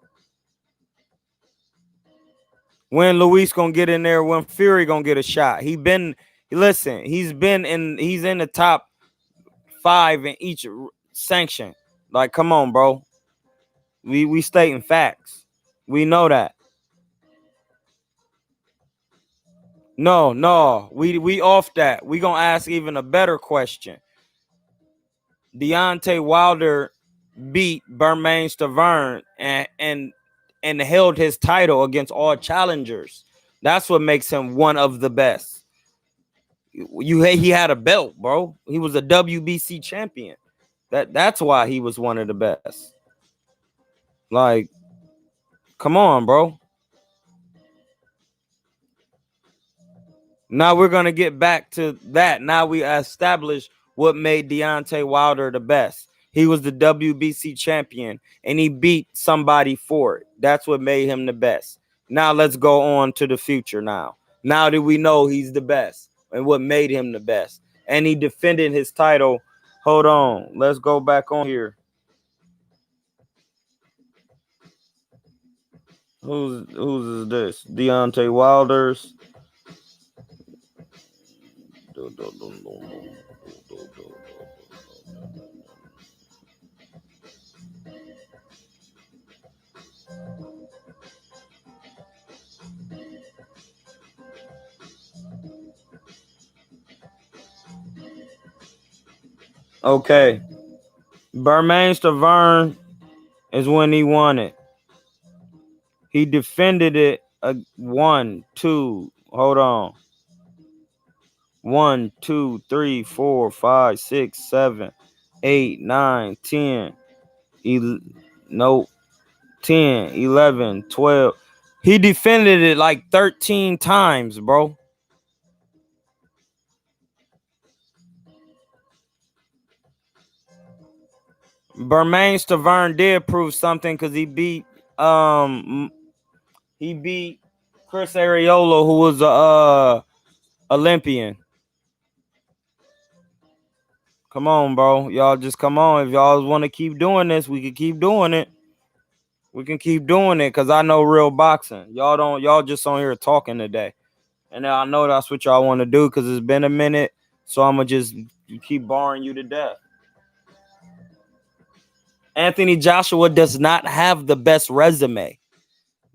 When Luis gonna get in there? When Fury gonna get a shot? He's in the top 5 in each sanction. Like, come on, bro. We stating facts. We know that. No. We off that. We gonna ask even a better question. Deontay Wilder beat Bermain Stavern and held his title against all challengers. That's what makes him one of the best. He had a belt, bro. He was a WBC champion. That's why he was one of the best. Like, come on, bro. Now we're gonna get back to that. Now we established what made Deontay Wilder the best. He was the WBC champion and he beat somebody for it. That's what made him the best. Now let's go on to the future now. Now that we know he's the best and what made him the best. And he defended his title. Hold on. Let's go back on here. Who's is this? Deontay Wilder's. Okay. Bermain Stavern is when he won it. He defended it 1, 2. Hold on. 1, 2, 3, 4, 5, 6, 7, 8, 9, 10. Nope. 10, 11, 12. He defended it like 13 times, bro. Bermain Stavern did prove something because he beat Chris Arreola, who was a Olympian. Come on, bro. Y'all just come on. If y'all want to keep doing this, we can keep doing it. We can keep doing it because I know real boxing. Y'all just on here talking today. And I know that's what y'all want to do because it's been a minute. So I'm going to just keep boring you to death. Anthony Joshua does not have the best resume.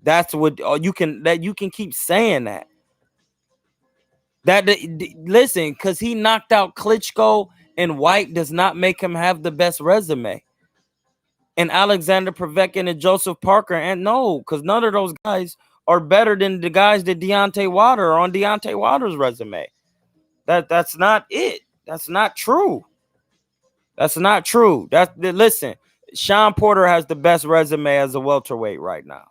That's what you can keep saying that. Listen, because he knocked out Klitschko and White does not make him have the best resume. And Alexander Povetkin and Joseph Parker, and no, because none of those guys are better than the guys that Deontay Wilder are on Deontay Wilder's resume. That's not it. That's not true. That's not true. Listen, Sean Porter has the best resume as a welterweight right now.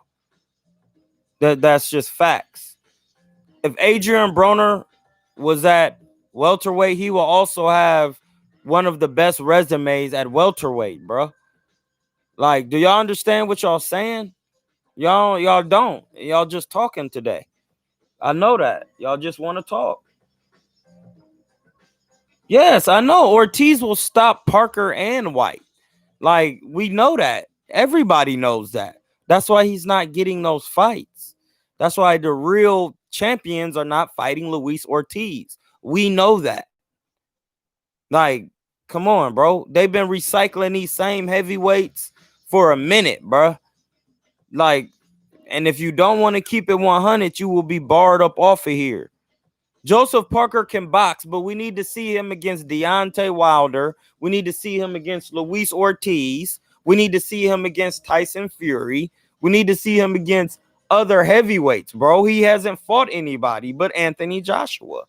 That's just facts. If Adrian Broner was at welterweight, he will also have one of the best resumes at welterweight, bro. Like, do y'all understand what y'all saying? Y'all don't. Y'all just talking today. I know that. Y'all just want to talk. Yes, I know. Ortiz will stop Parker and White. Like, we know that. Everybody knows that. That's why he's not getting those fights. That's why the real champions are not fighting Luis Ortiz. We know that. Like, come on, bro. They've been recycling these same heavyweights for a minute, bro. Like, and if you don't want to keep it 100, you will be barred up off of here. Joseph Parker can box, but we need to see him against Deontay Wilder. We need to see him against Luis Ortiz. We need to see him against Tyson Fury. We need to see him against other heavyweights, bro. He hasn't fought anybody but Anthony Joshua.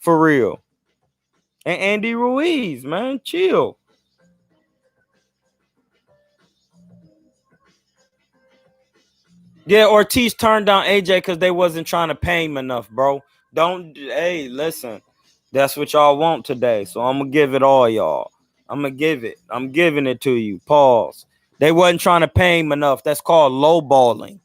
For real. And Andy Ruiz, man, chill. Yeah, Ortiz turned down AJ because they wasn't trying to pay him enough, bro. Hey, listen. That's what y'all want today. So I'm going to give it all, y'all. I'm going to give it. I'm giving it to you. Pause. They wasn't trying to pay him enough. That's called lowballing.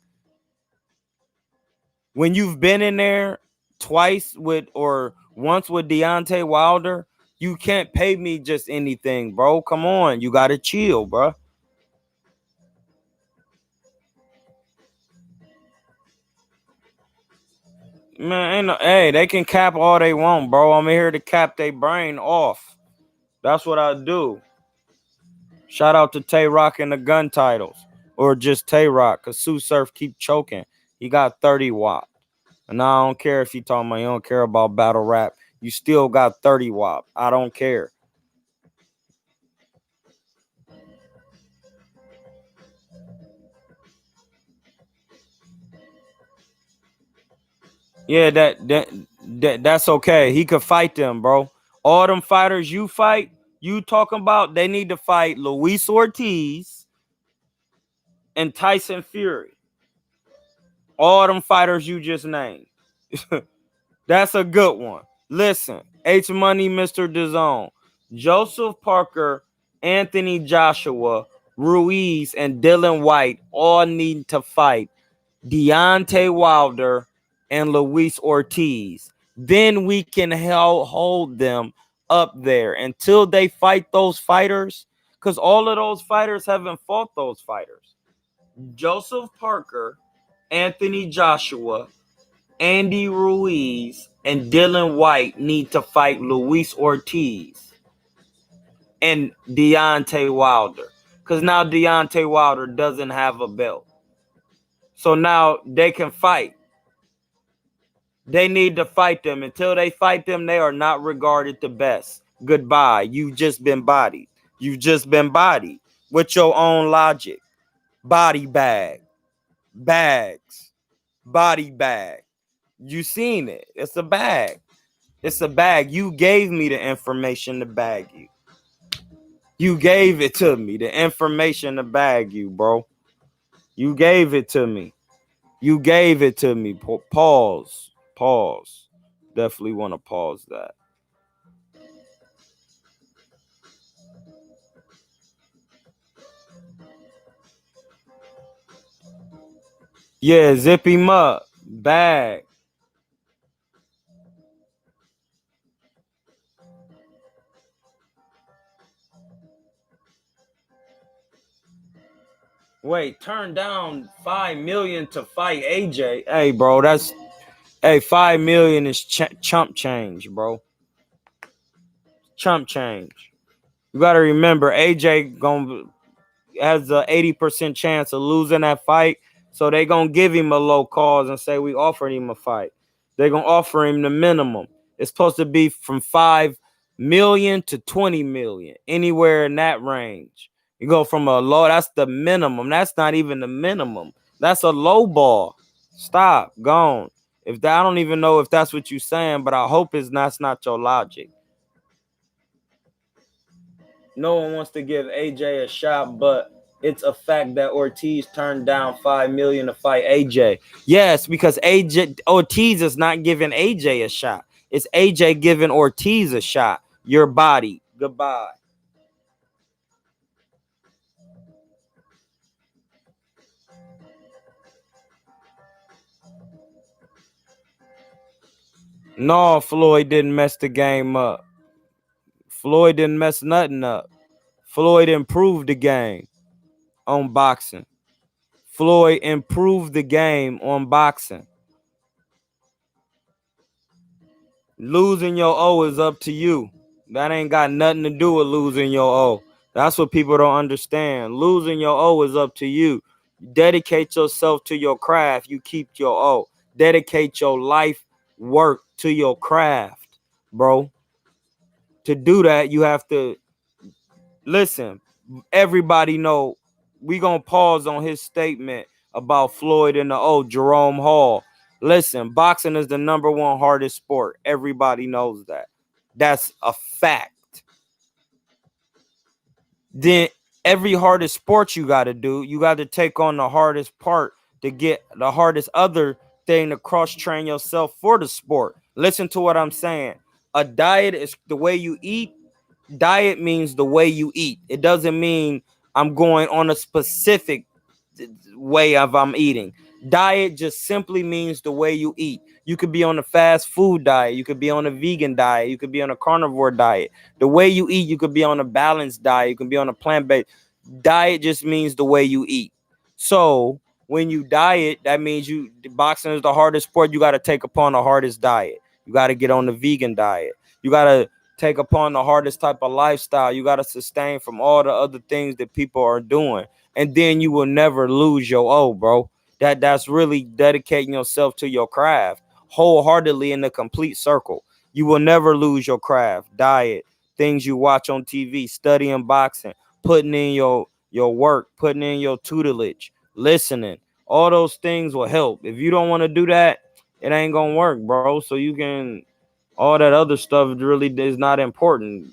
When you've been in there twice with or once with Deontay Wilder, you can't pay me just anything, bro. Come on, you gotta chill, bro. Man, ain't no, hey, they can cap all they want, bro. I'm here to cap their brain off. That's what I do. Shout out to Tay Rock and the gun titles. Or just Tay Rock, because Sue Surf keep choking. He got 30 watt. And I don't care if you talking about you don't care about battle rap. You still got 30 watt. I don't care. Yeah, that's okay. He could fight them, bro. All them fighters you fight, you talking about, they need to fight Luis Ortiz and Tyson Fury. All them fighters you just named. That's a good one. Listen, H Money, Mr. DAZN, Joseph Parker, Anthony Joshua, Ruiz, and Dylan White all need to fight Deontay Wilder and Luis Ortiz. Then we can hold them up there until they fight those fighters. Because all of those fighters haven't fought those fighters. Joseph Parker, Anthony Joshua, Andy Ruiz, and Dylan White need to fight Luis Ortiz and Deontay Wilder. Because now Deontay Wilder doesn't have a belt. So now they can fight. They need to fight them. Until they fight them, they are not regarded the best. Goodbye. You've just been bodied. You've just been bodied with your own logic. Body bag. Bags. Body bag. You seen it. It's a bag. It's a bag. You gave me the information to bag you. You gave it to me. The information to bag you, bro. You gave it to me. You gave it to me. Pause. Pause. Definitely want to pause that. Yeah, zip him up. Bag. Wait, turn down 5 million to fight AJ. Hey, bro, that's 5 million is chump change, bro. Chump change. You gotta remember, AJ gonna has a 80% chance of losing that fight. So they gonna give him a low cause and say we offered him a fight. They're gonna offer him the minimum. It's supposed to be from 5 million to 20 million, anywhere in that range. You go from a low, that's the minimum. That's not even the minimum. That's a low ball. Stop, gone. If that, I don't even know if that's what you're saying, but I hope that's not your logic. No one wants to give AJ a shot, but it's a fact that Ortiz turned down 5 million to fight AJ. Yes, because AJ Ortiz is not giving AJ a shot. It's AJ giving Ortiz a shot. Your body. Goodbye. No, Floyd didn't mess the game up. Floyd didn't mess nothing up. Floyd improved the game on boxing. Floyd improved the game on boxing. Losing your O is up to you. That ain't got nothing to do with losing your O. That's what people don't understand. Losing your O is up to you. Dedicate yourself to your craft. You keep your O. Dedicate your life work to your craft, bro. To do that, you have to listen. Everybody know we gonna pause on his statement about Floyd and the Jerome Hall. Listen, boxing is the number one hardest sport. Everybody knows that. That's a fact. Then every hardest sport you got to do, you got to take on the hardest part to get the hardest other thing to cross train yourself for the sport. Listen to what I'm saying. A diet is the way you eat. Diet means the way you eat. It doesn't mean I'm going on a specific way of I'm eating. Diet just simply means the way you eat. You could be on a fast food diet. You could be on a vegan diet. You could be on a carnivore diet. The way you eat, you could be on a balanced diet. You can be on a plant-based diet. Just means the way you eat. So when you diet, that means boxing is the hardest sport. You got to take upon the hardest diet. You got to get on the vegan diet. You got to take upon the hardest type of lifestyle. You got to sustain from all the other things that people are doing. And then you will never lose your bro. That's really dedicating yourself to your craft wholeheartedly in the complete circle. You will never lose your craft. Diet, things you watch on TV, studying boxing, putting in your work, putting in your tutelage, listening. All those things will help. If you don't want to do that, it ain't gonna work, bro. So you can all that other stuff really is not important.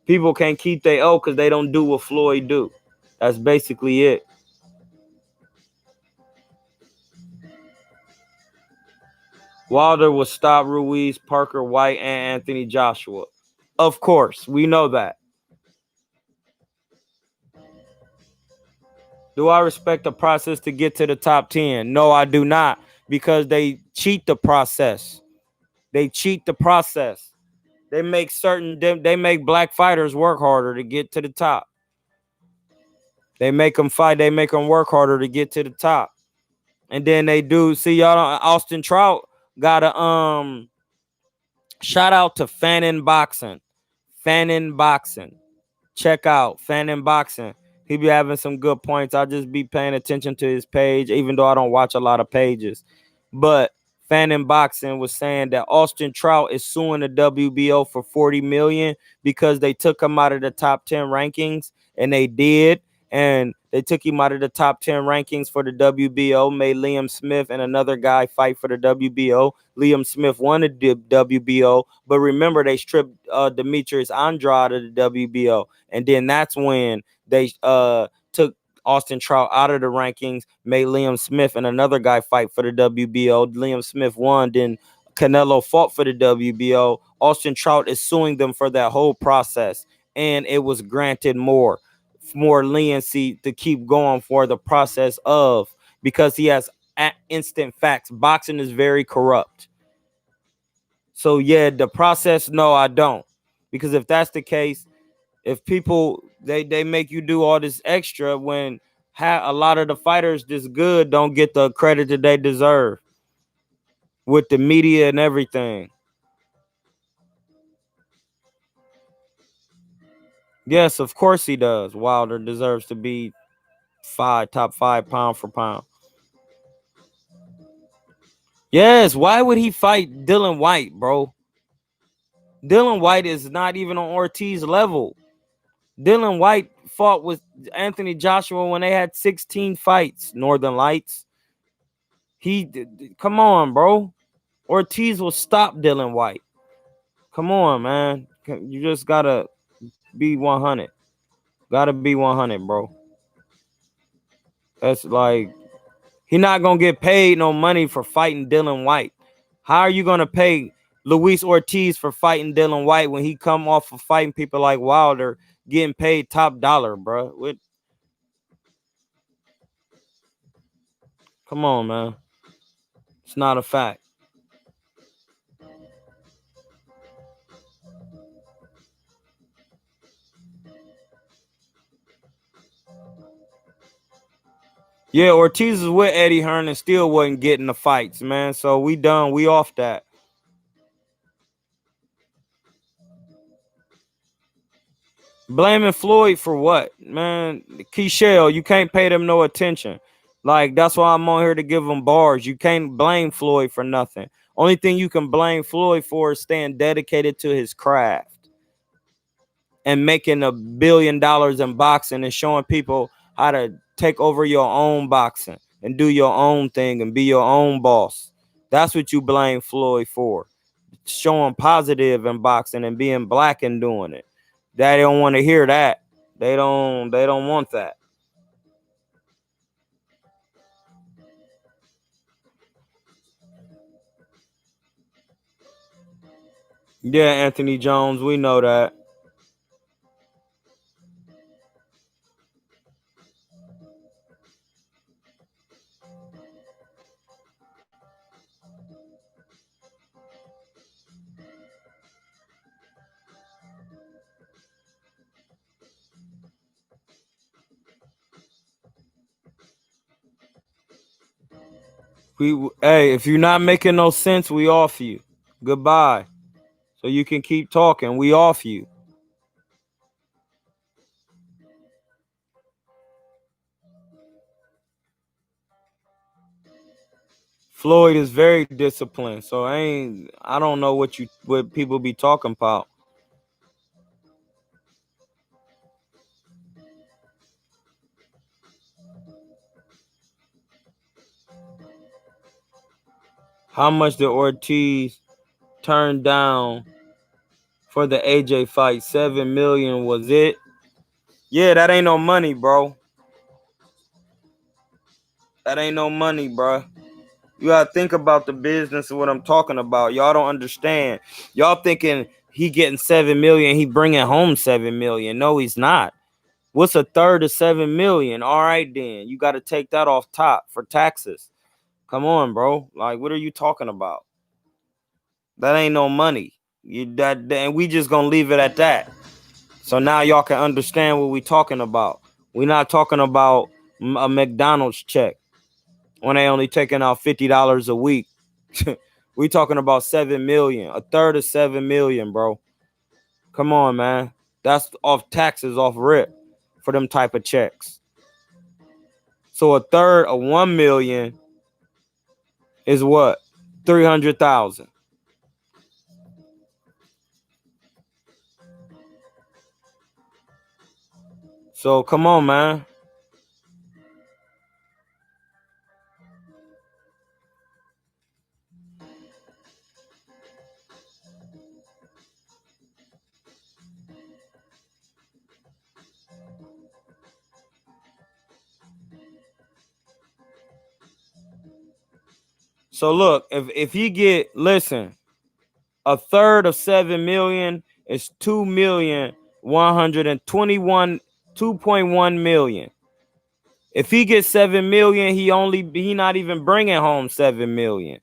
People can't keep their because they don't do what Floyd do. That's basically it. Wilder will stop Ruiz, Parker White, and Anthony Joshua. Of course, we know that. Do I respect the process to get to the top 10? No, I do not, because they cheat the process. They cheat the process. They make black fighters work harder to get to the top. They make them fight. They make them work harder to get to the top. And then they do. See, y'all, Austin Trout got a shout out to Fannin Boxing. Fannin Boxing. Check out Fannin Boxing. He be having some good points. I'll just be paying attention to his page, even though I don't watch a lot of pages. But Fannin Boxing was saying that Austin Trout is suing the WBO for $40 million because they took him out of the top 10 rankings, and they did. And they took him out of the top 10 rankings for the WBO, made Liam Smith and another guy fight for the WBO. Liam Smith won the WBO, but remember, they stripped Demetrius Andrade of the WBO. And then that's when they took Austin Trout out of the rankings, made Liam Smith and another guy fight for the WBO. Liam Smith won, then Canelo fought for the WBO. Austin Trout is suing them for that whole process, and it was granted more leniency to keep going for the process of, because he has instant facts. Boxing is very corrupt. So yeah, the process, no, I don't. Because if that's the case, if people they make you do all this extra when a lot of the fighters this good don't get the credit that they deserve with the media and everything. Yes, of course he does. Wilder deserves to be top five pound for pound. Yes, why would he fight Dylan White, bro? Dylan White is not even on Ortiz level. Dylan White fought with Anthony Joshua when they had 16 fights, Northern Lights. Come on, bro. Ortiz will stop Dylan White. Come on, man. You just gotta be 100. Gotta be 100, bro. That's like, he not gonna get paid no money for fighting Dylan White. How are you gonna pay Luis Ortiz for fighting Dylan White when he come off of fighting people like Wilder, getting paid top dollar, bro? Come on, man. It's not a fact. Yeah, Ortiz is with Eddie Hearn and still wasn't getting the fights, man. So we done. We off that. Blaming Floyd for what, man? Keishel, you can't pay them no attention. Like, that's why I'm on here to give them bars. You can't blame Floyd for nothing. Only thing you can blame Floyd for is staying dedicated to his craft and making $1 billion in boxing and showing people how to take over your own boxing and do your own thing and be your own boss. That's what you blame Floyd for. Showing positive in boxing and being black and doing it. They don't want to hear that. They don't want that. Yeah, Anthony Jones, we know that. Hey, if you're not making no sense, we off you. Goodbye. So you can keep talking. We off you. Floyd is very disciplined, so I don't know what people be talking about. How much did Ortiz turn down for the AJ fight? 7 million was it? Yeah, that ain't no money, bro. That ain't no money, bro. You gotta think about the business of what I'm talking about. Y'all don't understand. Y'all thinking he getting 7 million, he bringing home 7 million. No, he's not. What's a third of 7 million? All right, then you got to take that off top for taxes. Come on, bro. Like, what are you talking about? That ain't no money. And we just gonna leave it at that. So now y'all can understand what we talking about. We not talking about a McDonald's check when they only taking out $50 a week. We talking about 7 million, a third of 7 million, bro. Come on, man. That's off taxes, off rip for them type of checks. So a third of 1 million is what? 300,000. So come on, man. So look, if you get listen, a third of 7 million is 2,121 2.1 million. If he gets 7 million, he not even bringing home 7 million.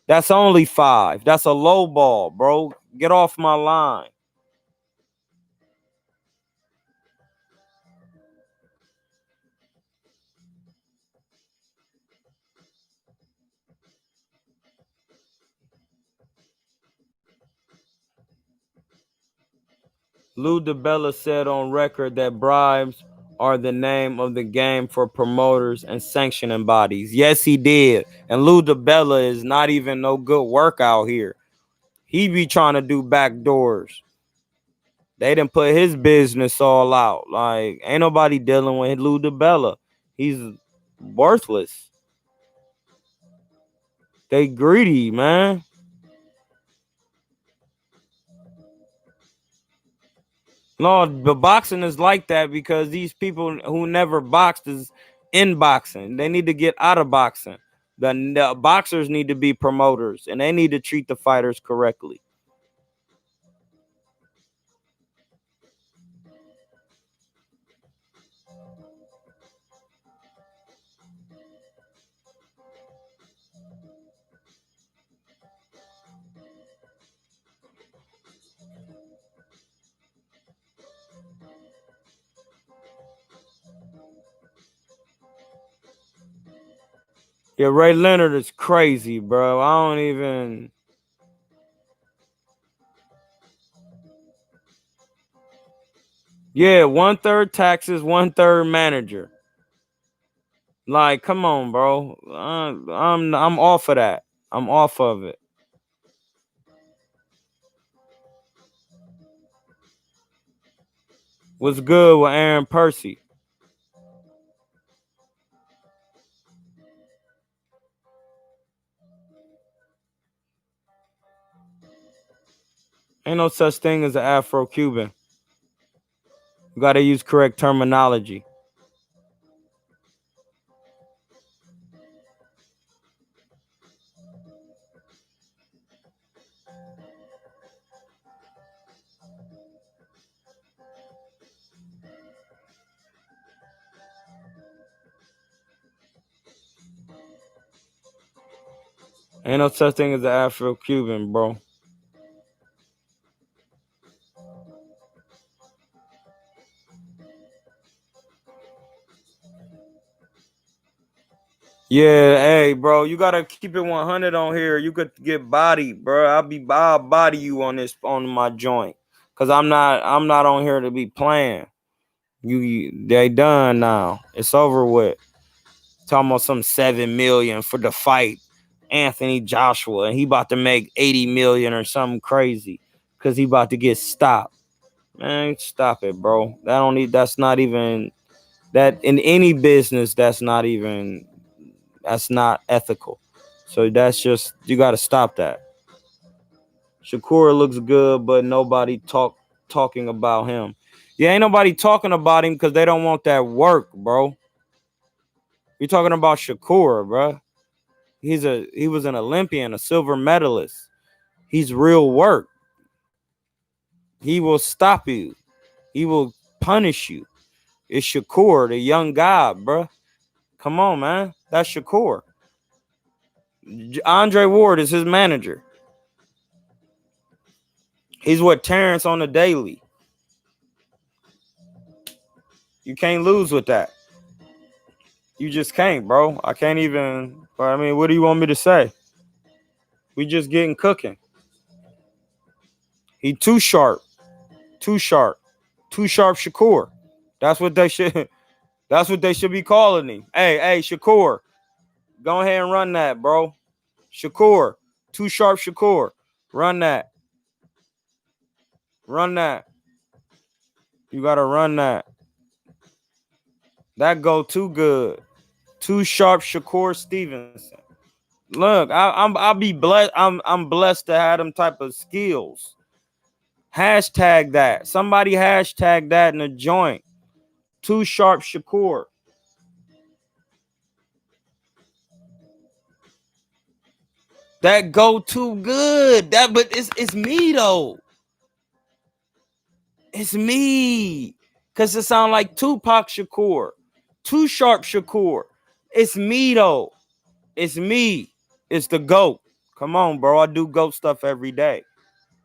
That's only 5. That's a low ball, bro. Get off my line. Lou DiBella said on record that bribes are the name of the game for promoters and sanctioning bodies. Yes, he did. And Lou DiBella is not even no good work out here. He be trying to do back doors. They didn't put his business all out. Like, ain't nobody dealing with Lou DiBella. He's worthless. They greedy, man. No, the boxing is like that because these people who never boxed is in boxing. They need to get out of boxing. The boxers need to be promoters and they need to treat the fighters correctly. Yeah, Ray Leonard is crazy, bro. I don't even. Yeah, 1/3 taxes, 1/3 manager. Like, come on, bro. I'm off of that. I'm off of it. What's good with Aaron Percy? Ain't no such thing as an Afro Cuban. You got to use correct terminology. Ain't no such thing as an Afro Cuban, bro. Yeah, hey, bro, you gotta keep it 100 on here. You could get bodied, bro. I'll body you on my joint, cause I'm not on here to be playing. They done now. It's over with. Talking about some 7 million for the fight, Anthony Joshua, and he about to make 80 million or something crazy, cause he about to get stopped. Man, stop it, bro. That's not even that in any business. That's not ethical. So that's just, you got to stop that. Shakur looks good, but nobody talking about him. Yeah, ain't nobody talking about him because they don't want that work, bro. You're talking about Shakur, bro. He was an Olympian, a silver medalist. He's real work. He will stop you. He will punish you. It's Shakur, the young guy, bro. Come on, man. That's Shakur. Andre Ward is his manager. He's with Terrence on the daily. You can't lose with that. You just can't, bro. I can't even. I mean, what do you want me to say? We just getting cooking. He too sharp. Too sharp. Too sharp Shakur. That's what they should. That's what they should be calling him. Hey, Shakur. Go ahead and run that, bro. Shakur. Too sharp Shakur. Run that. Run that. You gotta run that. That go too good. Too sharp Shakur Stevenson. Look, I'll be blessed. I'm blessed to have them type of skills. Hashtag that. Somebody hashtag that in the joint. Too sharp Shakur. That go too good. But it's me though. It's me. Cause it sound like Tupac Shakur. Too sharp Shakur. It's me though. It's me. It's the GOAT. Come on, bro. I do GOAT stuff every day.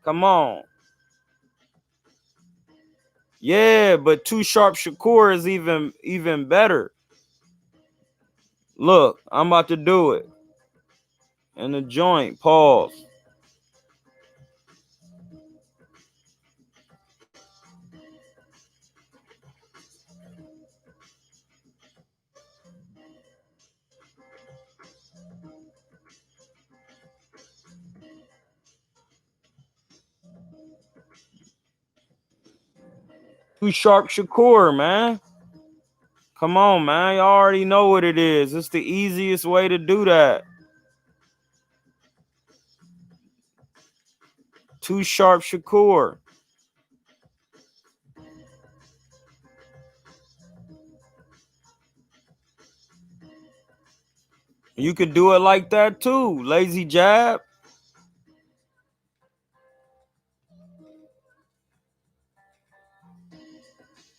Come on. Yeah, but Too Sharp Shakur is even better. Look, I'm about to do it. In the joint. Pause. Too Sharp Shakur, man. Come on, man. You already know what it is. It's the easiest way to do that. Too Sharp Shakur. You could do it like that too. Lazy jab.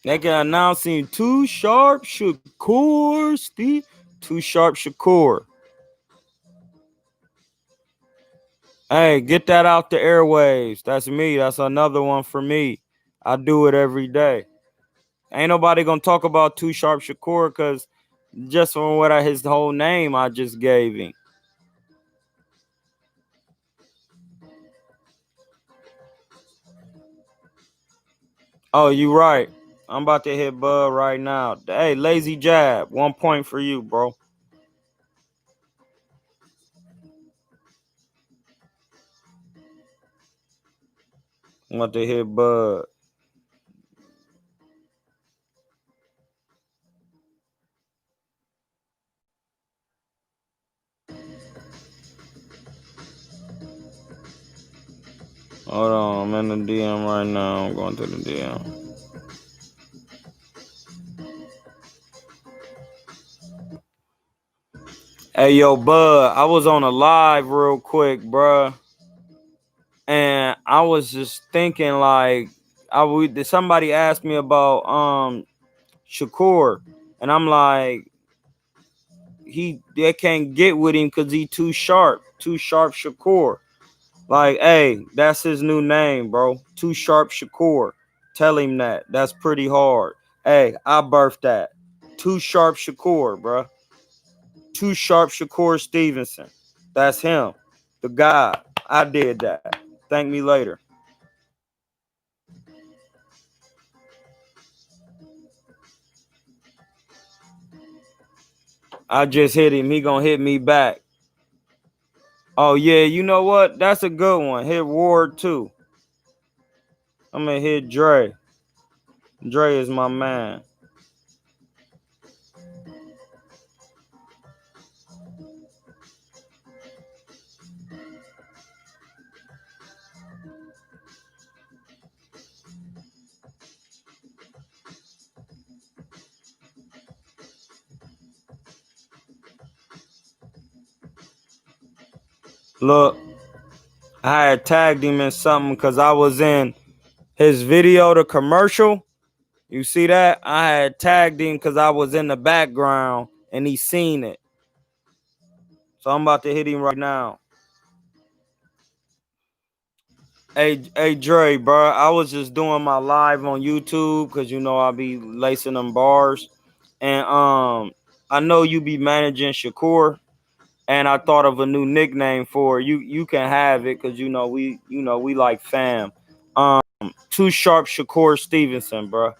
They can announce him Too Sharp Shakur, Steve. Too Sharp Shakur. Hey, get that out the airwaves. That's me. That's another one for me. I do it every day. Ain't nobody gonna talk about Too Sharp Shakur because just from his whole name I just gave him. Oh, you right. I'm about to hit Bud right now. Hey, lazy jab. 1 point for you, bro. I'm about to hit Bud. Hold on, I'm in the DM right now. I'm going to the DM. Hey, yo, Bud, I was on a live real quick, bruh. And I was just thinking, like, somebody asked me about Shakur, and I'm like, they can't get with him because he too sharp Shakur. Like, hey, that's his new name, bro. Too sharp Shakur. Tell him that. That's pretty hard. Hey, I birthed that. Too sharp Shakur, bro. Too Sharp Shakur Stevenson. That's him. The guy. I did that. Thank me later. I just hit him. He gonna hit me back. Oh yeah, you know what? That's a good one. Hit Ward too. I'm gonna hit Dre. Dre is my man. Look, I had tagged him in something because I was in his video, the commercial. You see that? I had tagged him because I was in the background and he seen it. So I'm about to hit him right now. Hey, Dre, bro. I was just doing my live on YouTube because you know I be lacing them bars, and I know you be managing Shakur, and I thought of a new nickname for you. You can have it because we like fam. Too Sharp Shakur Stevenson, bro.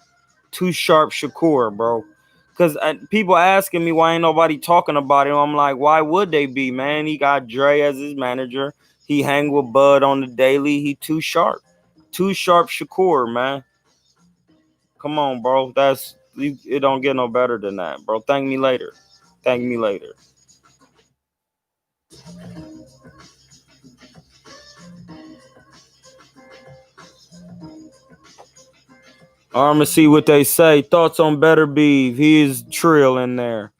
Too Sharp Shakur, bro. Because people asking me why ain't nobody talking about him. I'm like, why would they be, man? He got Dre as his manager. He hang with Bud on the daily. He too sharp. Too Sharp Shakur, man. Come on, bro. It don't get no better than that, bro. Thank me later. Thank me later. I'm gonna see what they say. Thoughts on Better Beef? He is Trill in there.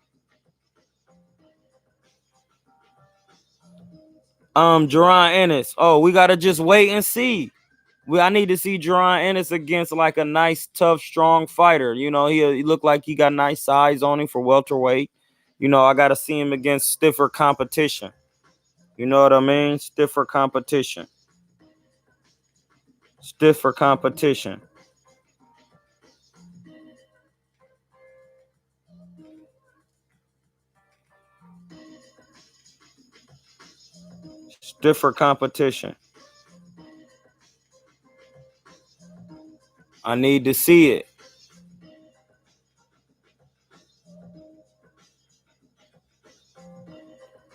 Jerron Ennis. Oh, we gotta just wait and see. I need to see Jerron Ennis against like a nice, tough, strong fighter. You know, he looked like he got nice size on him for welterweight. You know, I gotta see him against stiffer competition. You know what I mean? Stiffer competition. Stiffer competition. Stiffer competition. I need to see it.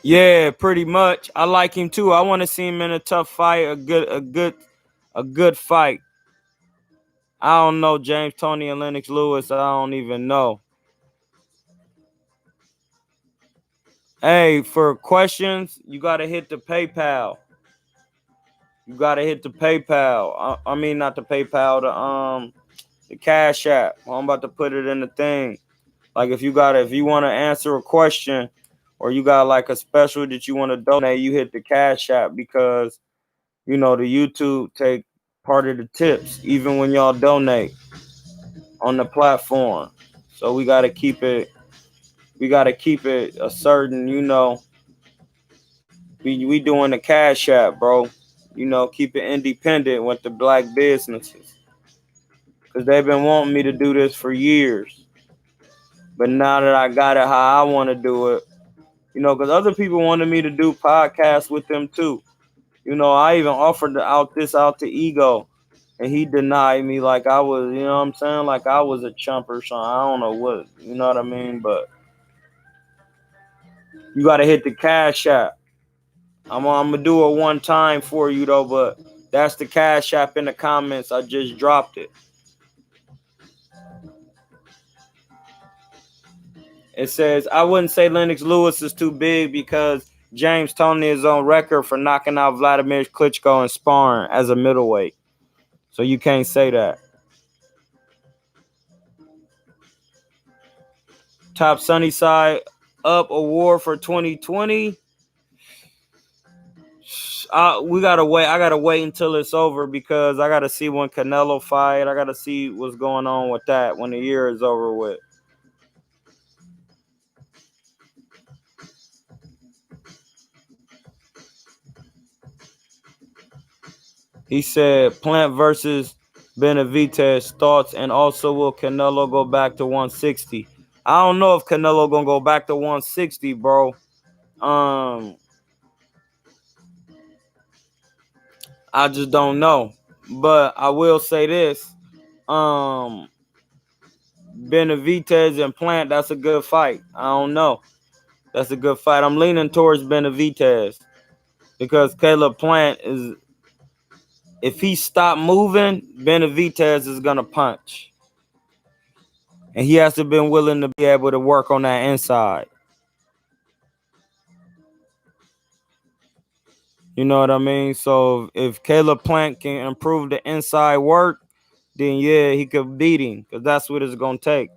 Yeah, pretty much. I like him too. I want to see him in a tough fight, a good fight. I don't know James Toney and Lennox Lewis. I don't even know. Hey, for questions, you gotta hit the PayPal. You gotta hit the PayPal. I mean, not the PayPal, the Cash App. I'm about to put it in the thing. Like if you want to answer a question, or you got like a special that you want to donate, you hit the Cash App because you know the YouTube take part of the tips, even when y'all donate on the platform. So we gotta keep it. We gotta keep it a certain, we doing the Cash App, bro. You know, keep it independent with the black businesses. Because they've been wanting me to do this for years. But now that I got it how I want to do it, because other people wanted me to do podcasts with them too. I even offered out to Ego, and he denied me like I was, you know what I'm saying? Like I was a chump or something. I don't know what, you know what I mean? But you got to hit the Cash App. I'm gonna do it one time for you though, but that's the Cash App in the comments. I just dropped it. It says I wouldn't say Lennox Lewis is too big because James Toney is on record for knocking out Vladimir Klitschko in sparring as a middleweight. So you can't say that. Top Sunnyside Up Award for 2020. We gotta wait. I gotta wait until it's over because I gotta see when Canelo fight. I gotta see what's going on with that when the year is over with. He said Plant versus Benavidez thoughts, and also will Canelo go back to 160? I don't know if Canelo gonna go back to 160, bro. I just don't know. But I will say this. Benavidez and Plant, that's a good fight. I don't know. That's a good fight. I'm leaning towards Benavidez because Caleb Plant is, if he stop moving, Benavidez is gonna punch. And he has to be willing to be able to work on that inside. You know what I mean? So if Caleb Plant can improve the inside work, then yeah, he could beat him because that's what it's gonna take.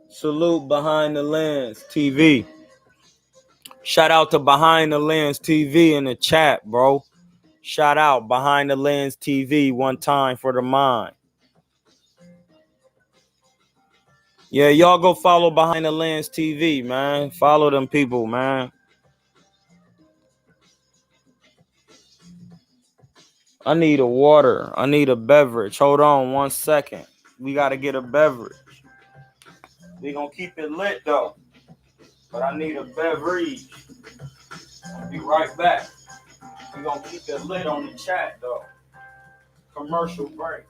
Salute Behind the Lens TV. Shout out to Behind the Lens TV in the chat, bro. Shout out Behind the Lens TV one time for the mind. Yeah, y'all go follow Behind the Lens TV, man. Follow them people, man. I need a water. I need a beverage. Hold on 1 second. We got to get a beverage. We gonna keep it lit, though. But I need a beverage. I'll be right back. We gonna keep it lit on the chat, though. Commercial break.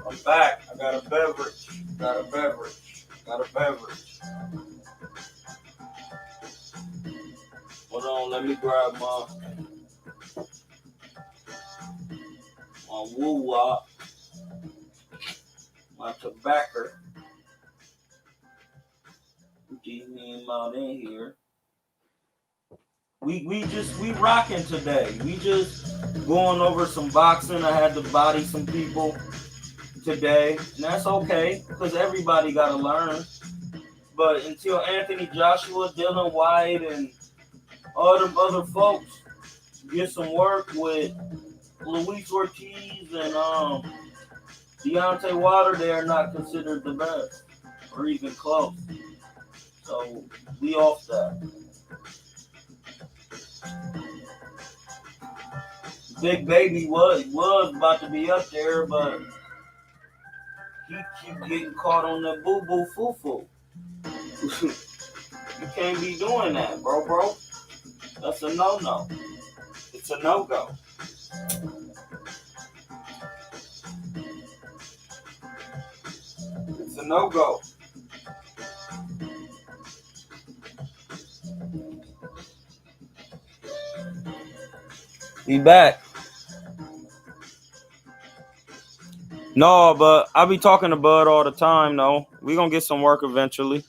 I'm back. I got a beverage. Got a beverage. Hold on, let me grab my woo-wop, my tobacco. Get him out in here. We rocking today. We just going over some boxing. I had to body some people today, and that's okay because everybody got to learn. But until Anthony Joshua, Dylan White, and all them other folks get some work with Luis Ortiz and Deontay Wilder, they are not considered the best or even close. So we off that. Big Baby was about to be up there, but he keep getting caught on that boo-boo foo-foo. You can't be doing that, bro. That's a no-no. It's a no-go. It's a no-go. Be back. No, but I be talking to Bud all the time, though. We gonna get some work eventually.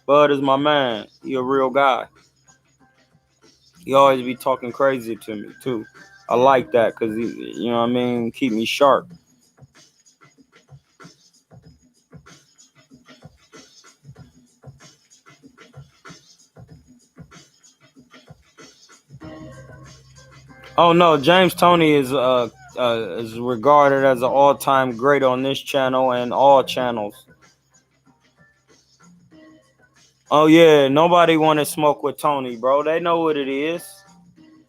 Bud is my man. He a real guy. He always be talking crazy to me, too. I like that because, you know what I mean, keep me sharp. Oh, no, James Toney is regarded as an all-time great on this channel and all channels. Oh, yeah, nobody want to smoke with Tony, bro. They know what it is.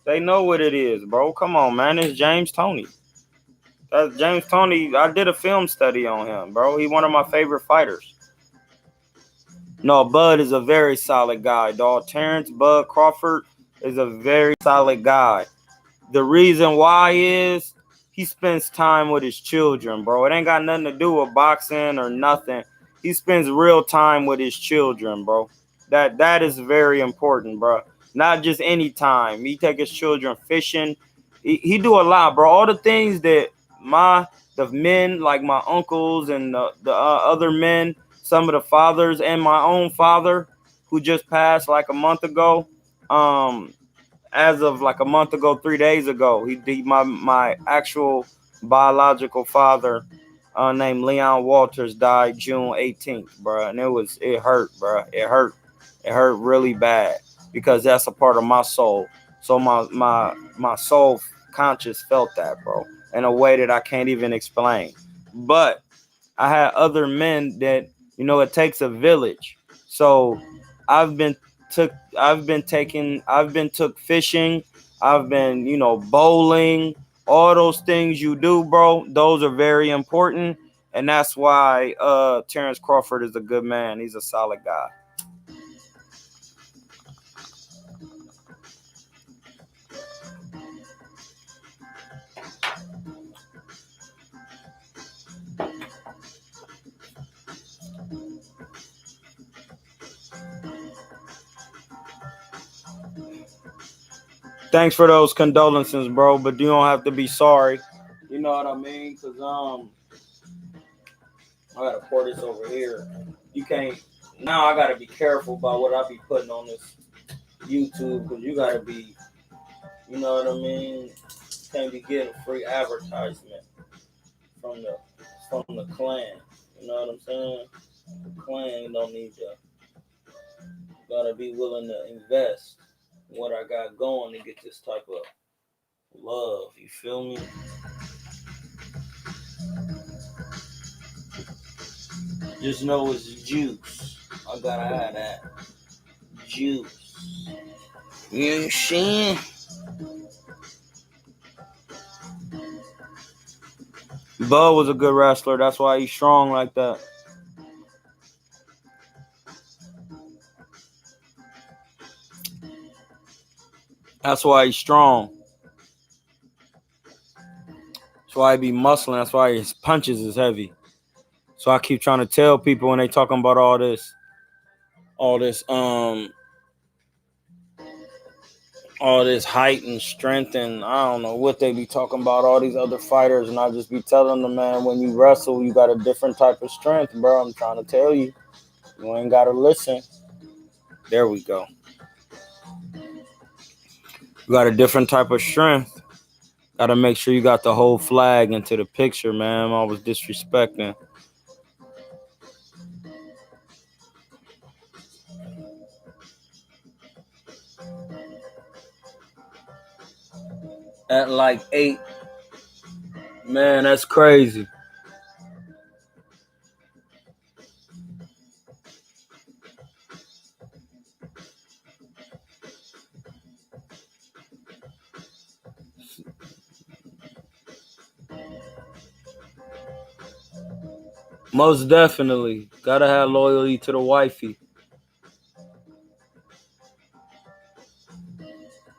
They know what it is, bro. Come on, man. It's James Toney. That's James Toney. I did a film study on him, bro. He's one of my favorite fighters. No, Bud is a very solid guy, dog. Terrence Bud Crawford is a very solid guy. The reason why is he spends time with his children, bro. It ain't got nothing to do with boxing or nothing. He spends real time with his children, bro. That is very important, bro. Not just any time. He take his children fishing. He do a lot, bro. All the things that the men, like my uncles and the other men, some of the fathers and my own father who just passed like a month ago, as of like a month ago, 3 days ago, my actual biological father, named Leon Walters, died June 18th, bro. And it hurt, bro. It hurt really bad because that's a part of my soul. So my soul conscious felt that, bro, in a way that I can't even explain. But I had other men that, it takes a village. So I've been took fishing. I've been, bowling, all those things you do, bro. Those are very important. And that's why Terrence Crawford is a good man. He's a solid guy. Thanks for those condolences, bro. But you don't have to be sorry. You know what I mean? Cause I gotta pour this over here. You can't. Now I gotta be careful about what I be putting on this YouTube, because you gotta be. You know what I mean? You can't be getting free advertisement from the clan. You know what I'm saying? The clan don't need to. Gotta be willing to invest in what I got going to get this type of love. You feel me? Just know it's juice. I gotta have that juice. You understand? Bud was a good wrestler. That's why he's strong like that. That's why he's strong. That's why he be muscling. That's why his punches is heavy. So I keep trying to tell people when they talking about all this height and strength, and I don't know what they be talking about, all these other fighters, and I just be telling them, man, when you wrestle, you got a different type of strength, bro. I'm trying to tell you. You ain't gotta listen. There we go. You got a different type of strength. Gotta make sure you got the whole flag into the picture, man. I was disrespecting. At like 8. Man, that's crazy. Most definitely. Gotta have loyalty to the wifey.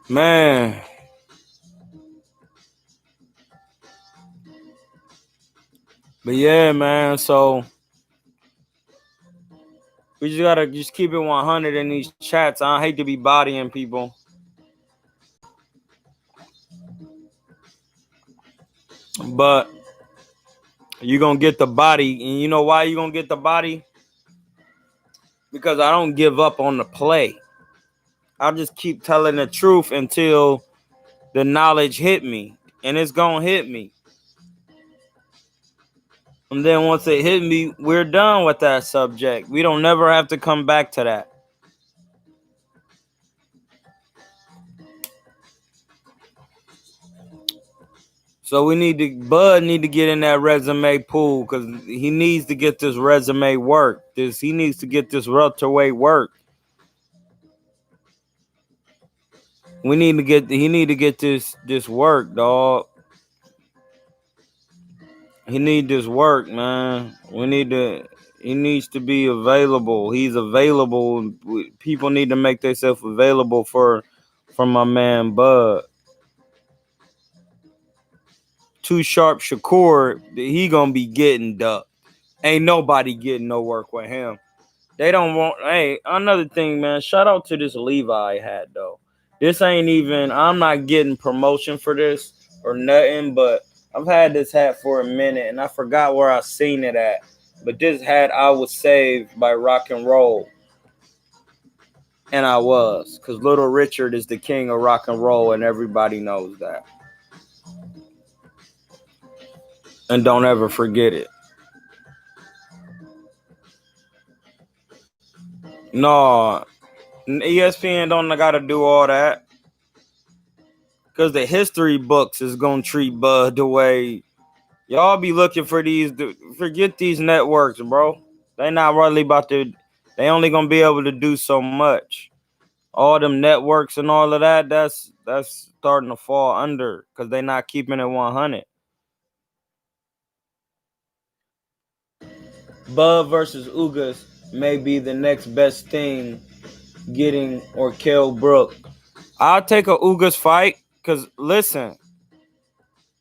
Man. But yeah, man, so we just gotta just keep it 100 in these chats. I hate to be bodying people. But you're gonna get the body. And you know why you're gonna get the body? Because I don't give up on the play. I just keep telling the truth until the knowledge hit me. And it's gonna hit me. And then once it hit me, we're done with that subject. We don't never have to come back to that. So Bud need to get in that resume pool, because he needs to get this resume work. He needs to get this welterweight work. He need to get this work, dog. He need this work, man. He needs to be available. He's available. People need to make themselves available for my man Bud. Too Sharp Shakur, he gonna be getting ducked. Ain't nobody getting no work with him. They don't want. Hey, another thing, man. Shout out to this Levi hat though. This ain't even. I'm not getting promotion for this or nothing, but I've had this hat for a minute and I forgot where I seen it at. But this hat I was saved by Rock and Roll, And I was, because Little Richard is the king of rock and roll, and everybody knows that. And don't ever forget it. No, ESPN don't gotta do all that. Because the history books is gonna treat Bud the way y'all be looking for these. Forget these networks, bro. They not really about to. They only gonna be able to do so much. All them networks and all of that. That's starting to fall under because they not keeping it 100. Bud versus Ugas may be the next best thing getting or Kell Brook. I'll take a Ugas fight because listen,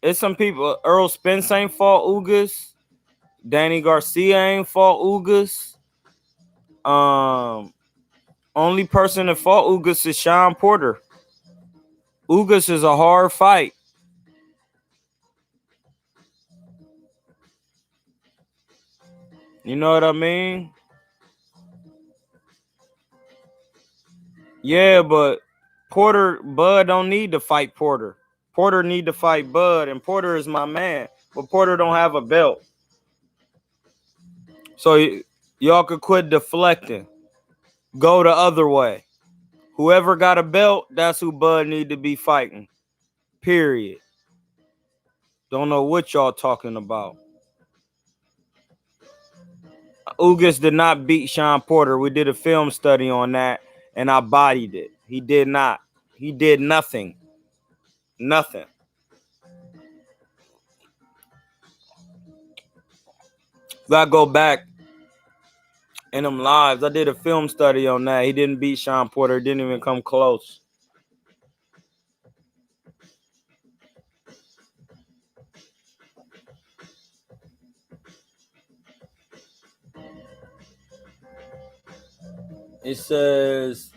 it's some people. Earl Spence ain't fought Ugas. Danny Garcia ain't fought Ugas. Only person that fought Ugas is Sean Porter. Ugas is a hard fight. You know what I mean? Yeah, but Bud don't need to fight Porter. Porter need to fight Bud, and Porter is my man. But Porter don't have a belt. So y'all could quit deflecting. Go the other way. Whoever got a belt, that's who Bud need to be fighting. Period. Don't know what y'all talking about. Ugas did not beat Sean Porter. We did a film study on that, and I bodied it. He did not. He did nothing. Nothing. Gotta go back in them lives. I did a film study on that. He didn't beat Sean Porter. Didn't even come close. It says,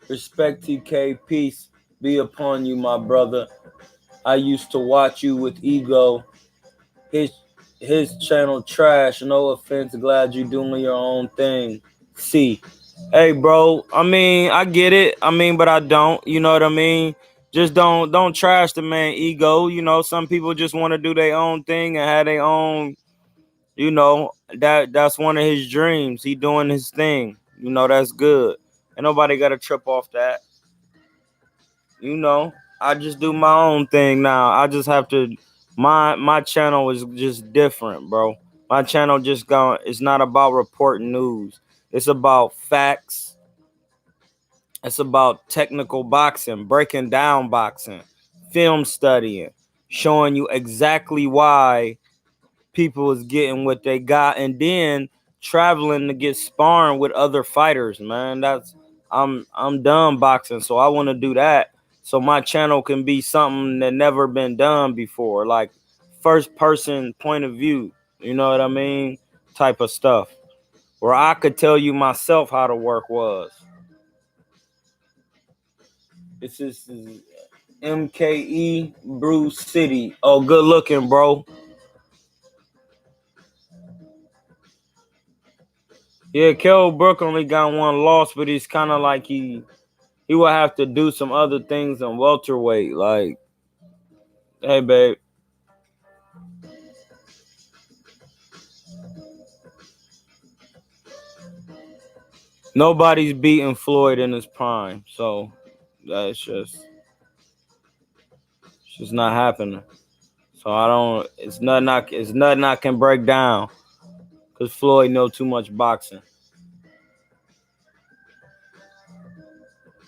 respect TK, peace be upon you, my brother. I used to watch you with ego. His channel trash. No offense. Glad you doing your own thing. See. Hey, bro. I mean, I get it. I mean, but I don't. You know what I mean? Just don't trash the man ego. You know, some people just want to do their own thing and have their own. You know, that's one of his dreams. He doing his thing. You know, that's good. And nobody got to trip off that. You know, I just do my own thing now. I just have to. My channel is just different, bro. My channel just going. It's not about reporting news. It's about facts. It's about technical boxing, breaking down boxing, film studying, showing you exactly why people is getting what they got, and then traveling to get sparring with other fighters, man. I'm done boxing, so I want to do that. So my channel can be something that never been done before, like first person point of view. You know what I mean? Type of stuff. Where I could tell you myself how the work was. This is MKE Bruce City. Oh, good looking, bro. Yeah, Kell Brook only got one loss, but he's kind of like he will have to do some other things in welterweight. Like, hey, babe. Nobody's beating Floyd in his prime, so that's just not happening. So I don't. It's nothing I can break down because Floyd know too much boxing.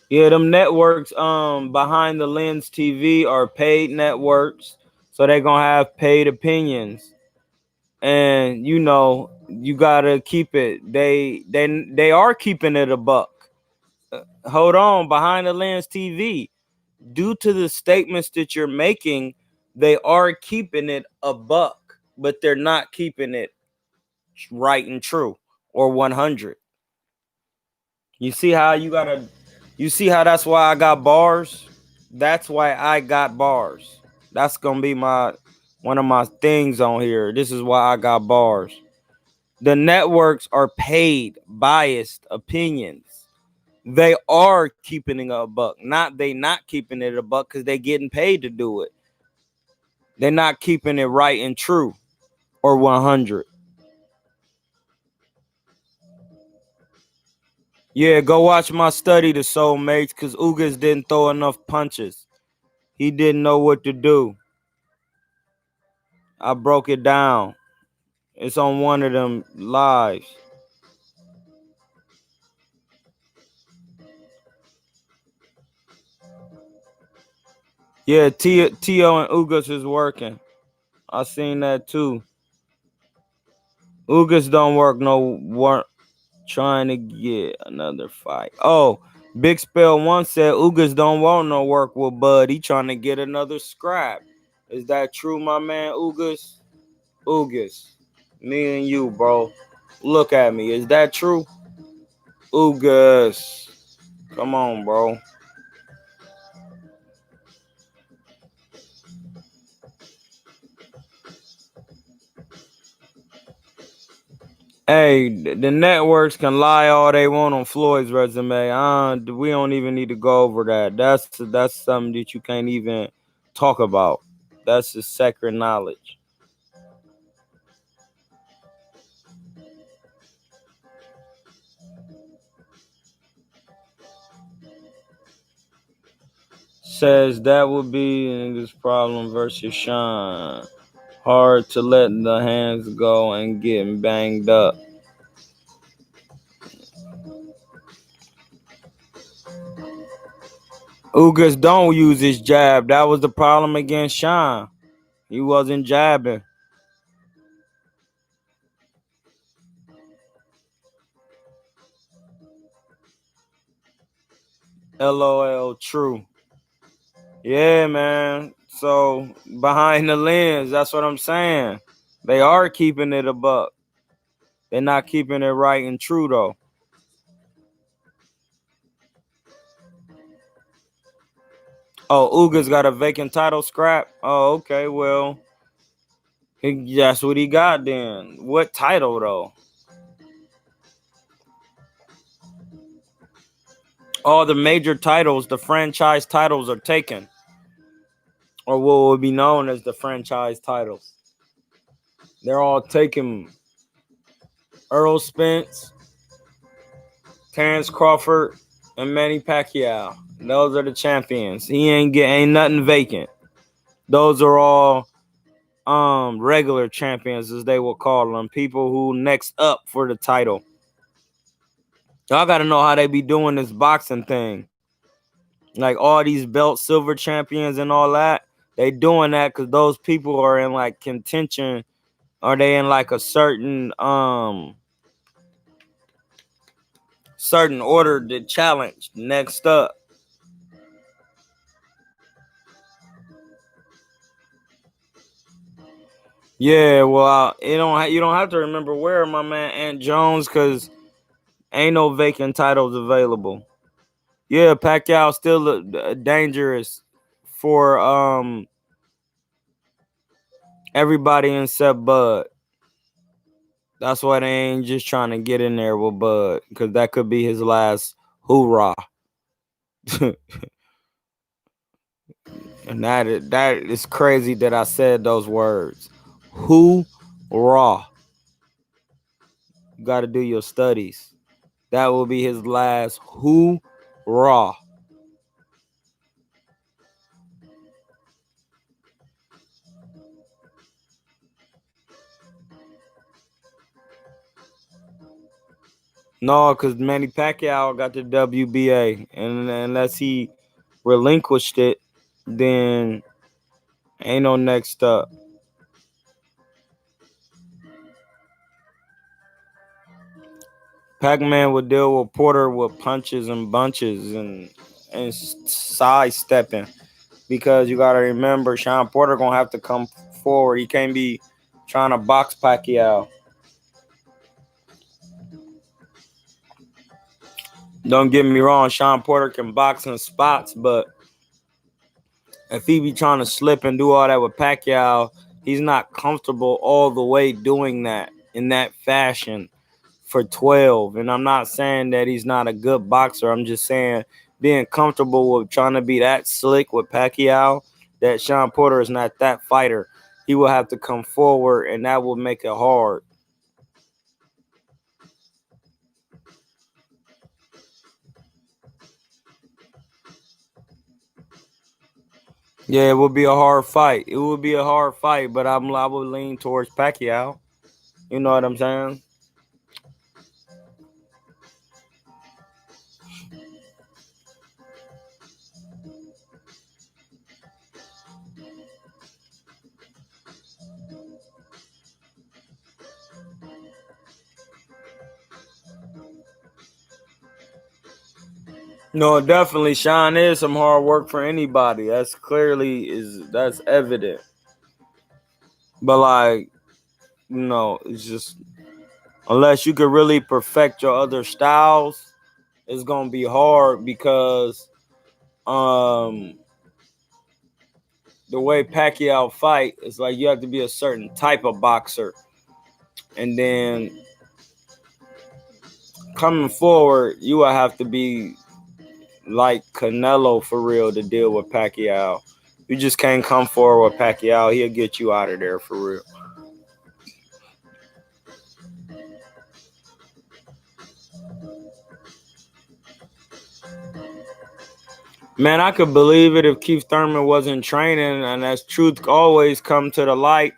Yeah, them networks behind the lens TV are paid networks, so they're gonna have paid opinions. And you know, you gotta keep it. They are keeping it a buck. Hold on, behind the lens TV. Due to the statements that you're making, they are keeping it a buck, but they're not keeping it right and true or 100. You see how you see how that's why I got bars? That's why I got bars. That's gonna be one of my things on here. This is why I got bars. The networks are paid biased opinions. They are keeping it a buck. Not keeping it a buck because they getting paid to do it. They're not keeping it right and true or 100. Yeah, go watch my study, The Soulmates, because Ugas didn't throw enough punches. He didn't know what to do. I broke it down. It's on one of them lives. Yeah, Tio and Ugas is working. I seen that too. Ugas don't work trying to get another fight. Oh, Big Spell once said Ugas don't want no work with Bud. He trying to get another scrap. Is that true, my man Ugas? Ugas. Me and you, bro. Look at me. Is that true? Ugas. Come on, bro. Hey, the networks can lie all they want on Floyd's resume. We don't even need to go over that. That's something that you can't even talk about. That's the sacred knowledge. Says that would be this problem versus Sean. Hard to let the hands go and getting banged up. Ugas don't use his jab. That was the problem against Sean. He wasn't jabbing. LOL, true. Yeah, man. So behind the lens, that's what I'm saying. They are keeping it a buck. They're not keeping it right and true though. Oh, Ugas got a vacant title scrap. Oh, okay. Well, that's what he got then. What title though? All the major titles, the franchise titles are taken, or what would be known as the franchise titles. They're all taken. Earl Spence, Terrence Crawford, and Manny Pacquiao. Those are the champions. He ain't nothing vacant. Those are all regular champions, as they will call them. People who next up for the title. Y'all got to know how they be doing this boxing thing. Like all these belt silver champions and all that. They doing that because those people are in like contention. Are they in like a certain order to challenge next up? Yeah, well, you don't have to remember where my man Ant Jones, because ain't no vacant titles available. Yeah, Pacquiao still dangerous for everybody except Bud. That's why they ain't just trying to get in there with Bud, because that could be his last hoorah. And that is crazy that I said those words. Hoorah. You got to do your studies. That will be his last hoorah. No, because Manny Pacquiao got the WBA, and unless he relinquished it, then ain't no next up. Pac-Man would deal with Porter with punches and bunches and sidestepping, because you gotta remember Sean Porter gonna have to come forward. He can't be trying to box Pacquiao. Don't get me wrong, Sean Porter can box in spots, but if he be trying to slip and do all that with Pacquiao, he's not comfortable all the way doing that in that fashion for 12. And I'm not saying that he's not a good boxer. I'm just saying being comfortable with trying to be that slick with Pacquiao, that Sean Porter is not that fighter. He will have to come forward, and that will make it hard. Yeah, it would be a hard fight. It would be a hard fight, but I would lean towards Pacquiao. You know what I'm saying? No, definitely. Sean is some hard work for anybody. That's evident. But like, it's just unless you could really perfect your other styles, it's gonna be hard because um the way Pacquiao fight is like you have to be a certain type of boxer, and then coming forward, you will have to be like Canelo for real to deal with Pacquiao. You just can't come forward with Pacquiao; he'll get you out of there for real. Man, I could believe it if Keith Thurman wasn't training, and as truth always come to the light,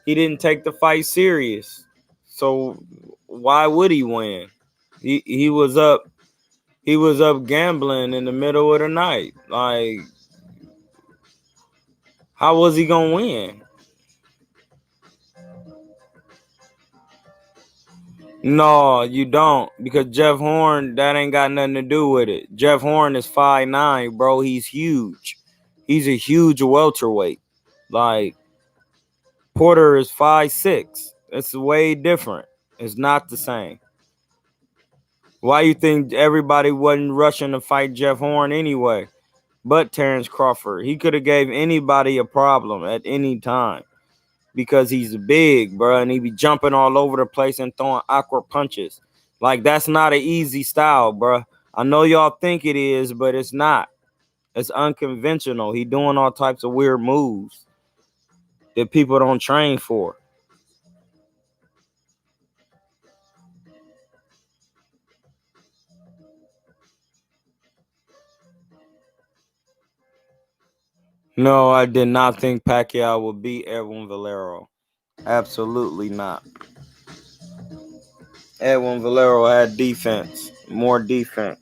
he didn't take the fight serious. So why would he win? He was up gambling in the middle of the night. Like, how was he gonna win? No, you don't, because Jeff Horn, that ain't got nothing to do with it. Jeff Horn is 5'9", bro. He's huge. He's a huge welterweight. Like, Porter is 5'6". It's way different. It's not the same. Why you think everybody wasn't rushing to fight Jeff Horn anyway? But Terrence Crawford, he could have gave anybody a problem at any time because he's big, bro, and he be jumping all over the place and throwing awkward punches. Like, that's not an easy style, bro. I know y'all think it is, but it's not. It's unconventional. He doing all types of weird moves that people don't train for. No, I did not think Pacquiao would beat Edwin Valero. Absolutely not. Edwin Valero had defense, more defense.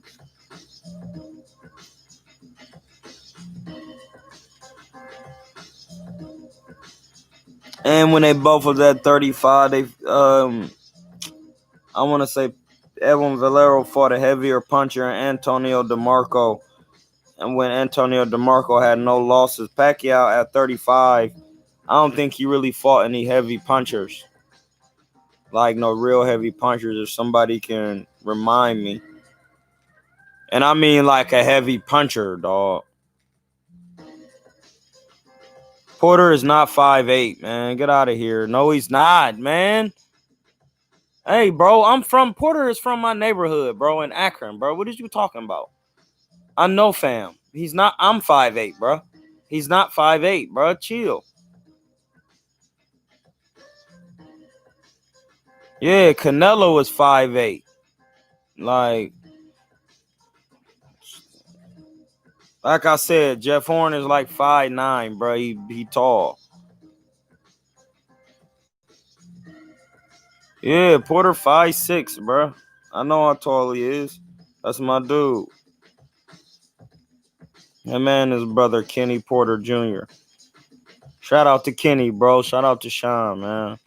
And when they both was at 35, I want to say Edwin Valero fought a heavier puncher, Antonio DeMarco. And when Antonio DeMarco had no losses, Pacquiao at 35, I don't think he really fought any heavy punchers. Like, no real heavy punchers, if somebody can remind me. And I mean like a heavy puncher, dog. Porter is not 5'8", man. Get out of here. No, he's not, man. Hey, bro, Porter is from my neighborhood, bro, in Akron, bro. What is you talking about? I know, fam. He's not. I'm 5'8", bro. He's not 5'8", bro. Chill. Yeah, Canelo is 5'8". Like, like I said, Jeff Horn is like 5'9", bro. He tall. Yeah, Porter 5'6", bro. I know how tall he is. That's my dude. That man is brother Kenny Porter Jr. Shout out to Kenny, bro. Shout out to Sean, man.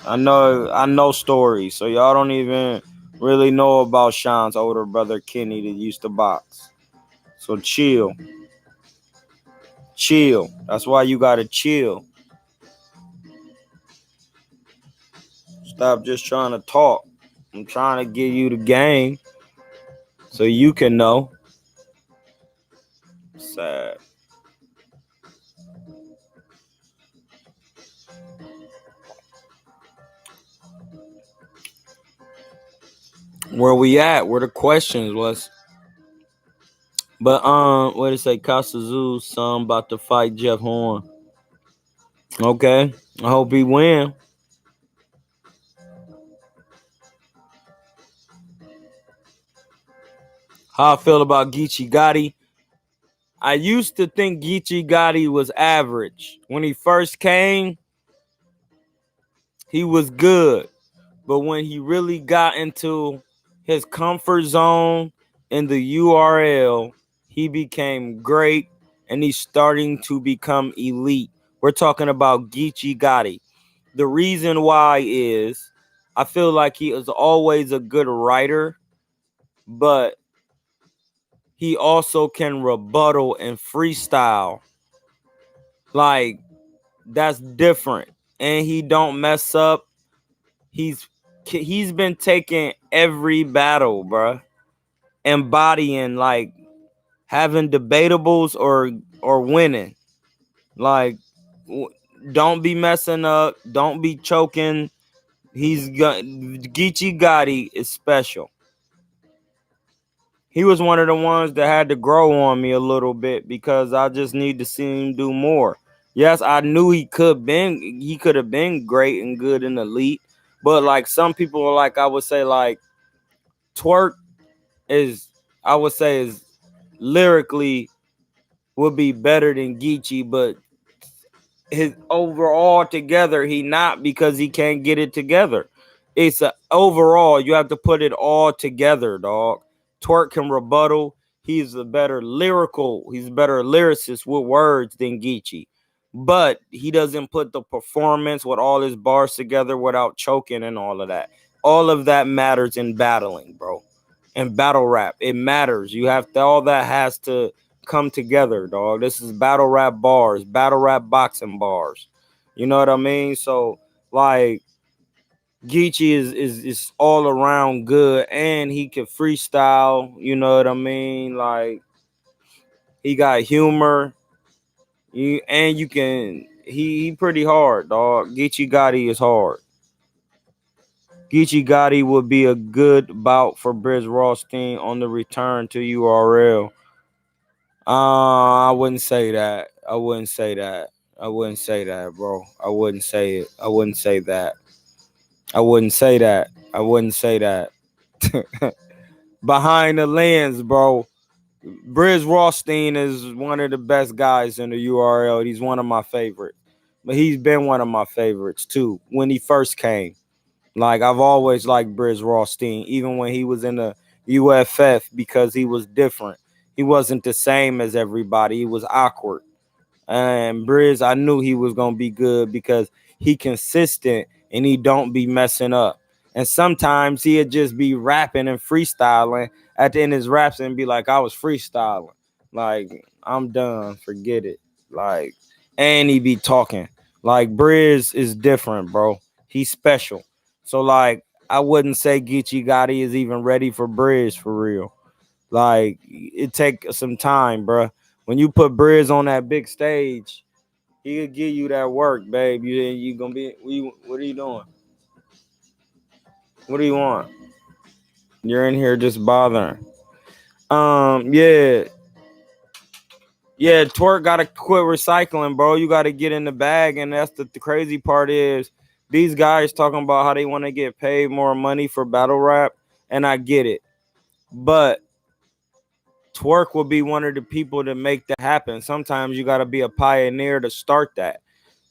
I know stories, so y'all don't even really know about Sean's older brother Kenny that used to box. So chill. Chill. That's why you gotta chill. Stop just trying to talk. I'm trying to give you the game so you can know. Sad. Where we at? Where the questions was? But what did it say? Casazu's son about to fight Jeff Horn. Okay, I hope he win. How I feel about Geechee Gotti? I used to think Geechee Gotti was average. When he first came, he was good. But when he really got into his comfort zone in the URL, he became great and he's starting to become elite. We're talking about Geechee Gotti. The reason why is I feel like he is always a good writer, but he also can rebuttal and freestyle. Like, that's different. And he don't mess up. He's been taking every battle, bruh. Embodying, like, having debatables or winning. Like, don't be messing up. Don't be choking. Geechee Gotti is special. He was one of the ones that had to grow on me a little bit because I just need to see him do more. Yes, I knew he could have been great and good and elite, but like some people are like, I would say like Twerk is, I would say, is lyrically would be better than Geechee, but his overall together he not, because he can't get it together. It's a overall, you have to put it all together, dog. Twerk can rebuttal. He's a better lyrical. He's a better lyricist with words than Geechee, but he doesn't put the performance with all his bars together without choking and all of that. All of that matters in battling, bro. In battle rap, it matters. You have to, all that has to come together, dog. This is battle rap bars, battle rap boxing bars. You know what I mean? So like Geechee is all around good, and he can freestyle. You know what I mean? Like, he got humor. You can he pretty hard, dog. Geechee Gotti is hard. Geechee Gotti would be a good bout for Briz Rothstein on the return to URL. I wouldn't say that. I wouldn't say that. I wouldn't say that, bro. I wouldn't say it. I wouldn't say that. I wouldn't say that. I wouldn't say that. Behind the lens, bro. Briz Rothstein is one of the best guys in the URL. He's one of my favorites. But he's been one of my favorites too when he first came. Like, I've always liked Briz Rothstein, even when he was in the UFF, because he was different. He wasn't the same as everybody. He was awkward. And Briz, I knew he was gonna be good because he consistent and he don't be messing up. And sometimes he'd just be rapping and freestyling at the end of his raps and be like, I was freestyling. Like, I'm done. Forget it. Like, and he be talking. Like, Briz is different, bro. He's special. So like, I wouldn't say Geechee Gotti is even ready for Briz for real. Like, it take some time, bro. When you put Briz on that big stage, he'll give you that work, babe. You gonna be. What are you doing? What do you want? You're in here just bothering. Yeah, yeah. Twerk gotta quit recycling, bro. You gotta get in the bag, and that's the crazy part is these guys talking about how they want to get paid more money for battle rap, and I get it, but Twerk will be one of the people to make that happen. Sometimes you got to be a pioneer to start that.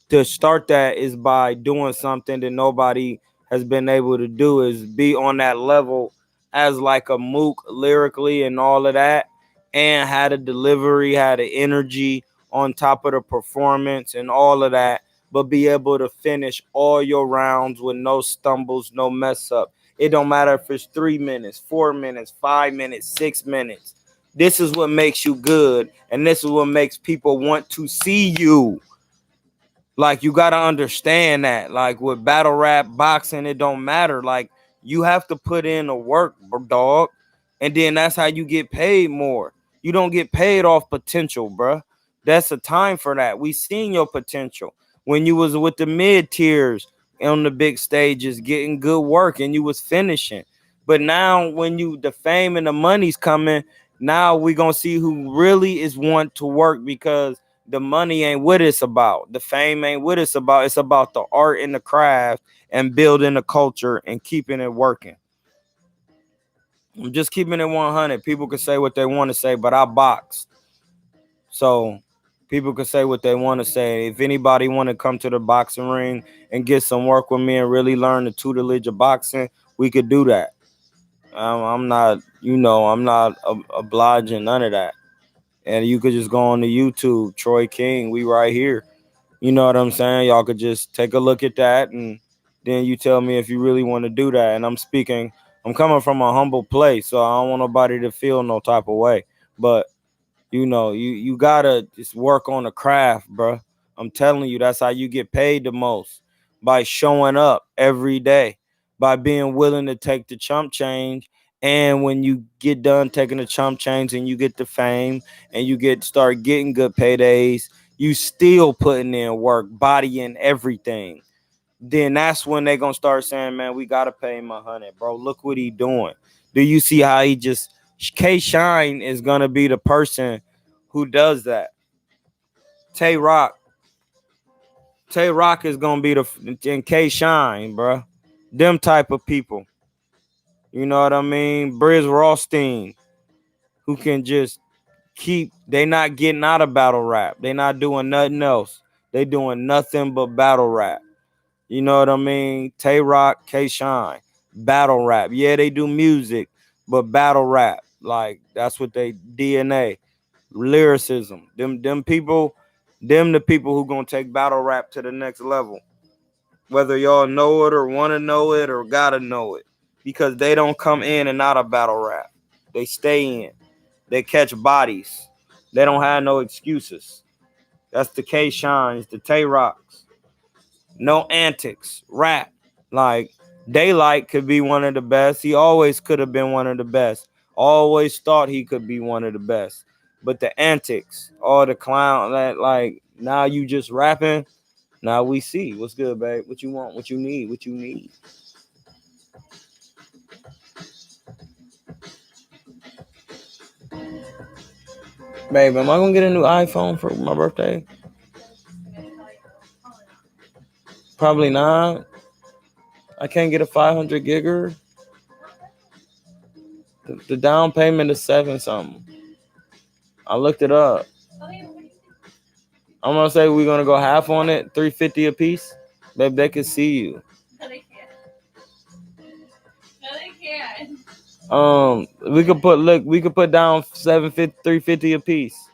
To start that is by doing something that nobody has been able to do, is be on that level as like a Mook lyrically and all of that, and had a delivery, had an energy on top of the performance and all of that, but be able to finish all your rounds with no stumbles, no mess up. It don't matter if it's 3 minutes, 4 minutes, 5 minutes, 6 minutes. This is what makes you good, and this is what makes people want to see you. Like, you gotta understand that. Like, with battle rap, boxing, it don't matter. Like, you have to put in the work, dog, and then that's how you get paid more. You don't get paid off potential, bruh. That's a time for that. We seen your potential when you was with the mid tiers on the big stages, getting good work, and you was finishing. But now when the fame and the money's coming, now we gonna see who really is want to work, because the money ain't what it's about. The fame ain't what it's about. It's about the art and the craft and building the culture and keeping it working. I'm just keeping it 100. People can say what they want to say, but I box. So people can say what they want to say. If anybody want to come to the boxing ring and get some work with me and really learn the tutelage of boxing, we could do that. I'm not, I'm not obliging none of that. And you could just go on the YouTube, Troy King. We right here. You know what I'm saying? Y'all could just take a look at that, and then you tell me if you really want to do that. And I'm coming from a humble place, so I don't want nobody to feel no type of way. But you gotta just work on the craft, bro. I'm telling you, that's how you get paid the most, by showing up every day, by being willing to take the chump change. And when you get done taking the chump change and you get the fame and start getting good paydays, you still putting in work, body and everything. Then that's when they gonna start saying, man, we gotta pay him 100, bro. Look what he doing. Do you see how he just K Shine is gonna be the person who does that? Tay Rock. Tay Rock is gonna be and K Shine, bro. Them type of people. You know what I mean? Briz Rothstein, who can just they not getting out of battle rap. They not doing nothing else. They doing nothing but battle rap. You know what I mean? Tay Rock, K Shine, battle rap. Yeah, they do music, but battle rap. Like, that's what they DNA. Lyricism. Them people, the people who gonna take battle rap to the next level. Whether y'all know it or wanna know it or gotta know it. Because they don't come in and out of battle rap. They stay in. They catch bodies. They don't have no excuses. That's the K Shines, the Tay Rocks. No antics. Rap. Like, Daylight could be one of the best. He always could have been one of the best. Always thought he could be one of the best. But the antics, all the clown, that, like, now you just rapping. Now we see. What's good, babe? What you want? What you need? What you need? Babe, am I gonna get a new iPhone for my birthday? Probably not. I can't get a 500 gigger. The down payment is 7 something. I looked it up. I'm gonna say we're gonna go half on it, $350 a piece. Babe, they can see you. No, they can't. No, they can't. We could put down $350 a piece.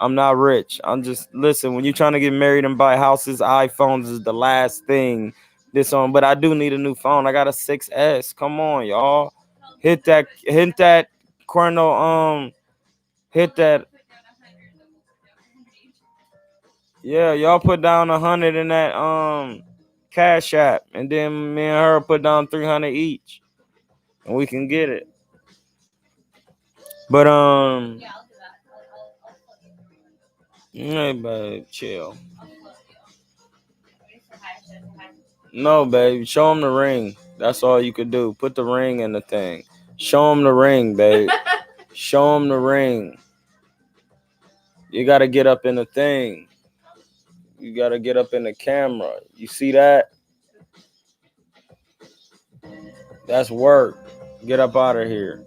I'm not rich. I'm just, listen, when you're trying to get married and buy houses, iPhones is the last thing but I do need a new phone. I got a 6S. Come on, y'all. Hit that Cornell, hit that. Yeah, y'all put down 100 in that Cash App, and then me and her put down 300 each, and we can get it. But Yeah, I'll do that. I'll float you. hey, babe, chill. I'll float you. Say hi. Say hi. No, babe, show him the ring. That's all you could do. Put the ring in the thing. Show him the ring, babe. Show him the ring. You gotta get up in the thing. You gotta get up in the camera. You see that? That's work. Get up out of here.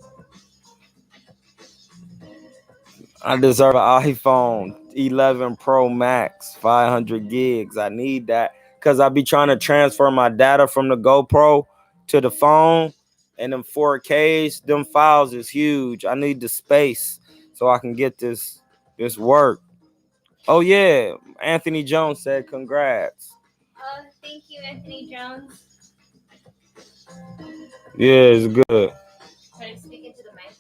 I deserve an iPhone 11 Pro Max, 500 gigs. I need that because I be trying to transfer my data from the GoPro to the phone, and them 4Ks, them files is huge. I need the space so I can get this work. Oh yeah, Anthony Jones said congrats. Thank you, Anthony Jones. Yeah, it's good. Try to speak into the mic.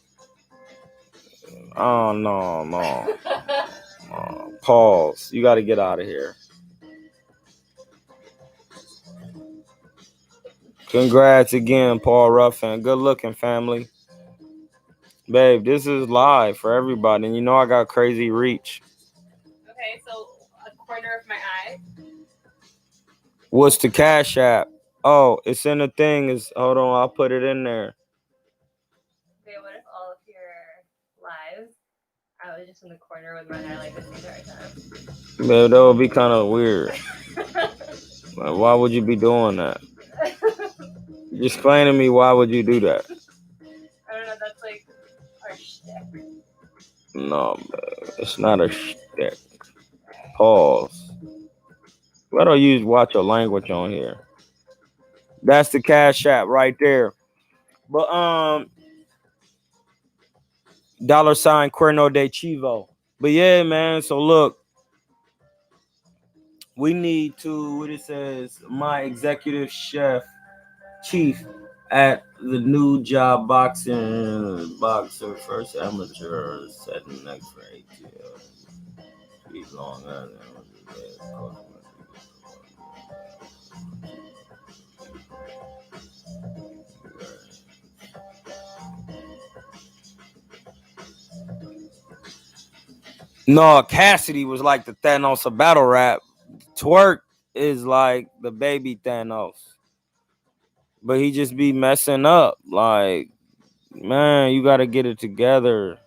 Oh no. Pause. You got to get out of here. Congrats again, Paul Ruffin. Good looking, family. Babe, this is live for everybody. And you know I got crazy reach. Okay, so a corner of my eye. What's the Cash App? Oh, it's in the thing. Is hold on, I'll put it in there. Okay, what if all of your lives I was just in the corner with my hair like this the entire time? Man, that would be kind of weird. Like, why would you be doing that? Just explain to me why would you do that? I don't know. That's like our shtick. No, man, it's not a shtick. Pause. Why don't you watch your language on here? That's the Cash App right there. But $ Cuerno de Chivo. But yeah, man. So look, we need to. What it says, my executive chief at the new job boxer first amateur setting next for ATL. Speak long No, Cassidy was like the Thanos of battle rap. Twerk is like the baby Thanos. But he just be messing up. Like, man, you gotta get it together.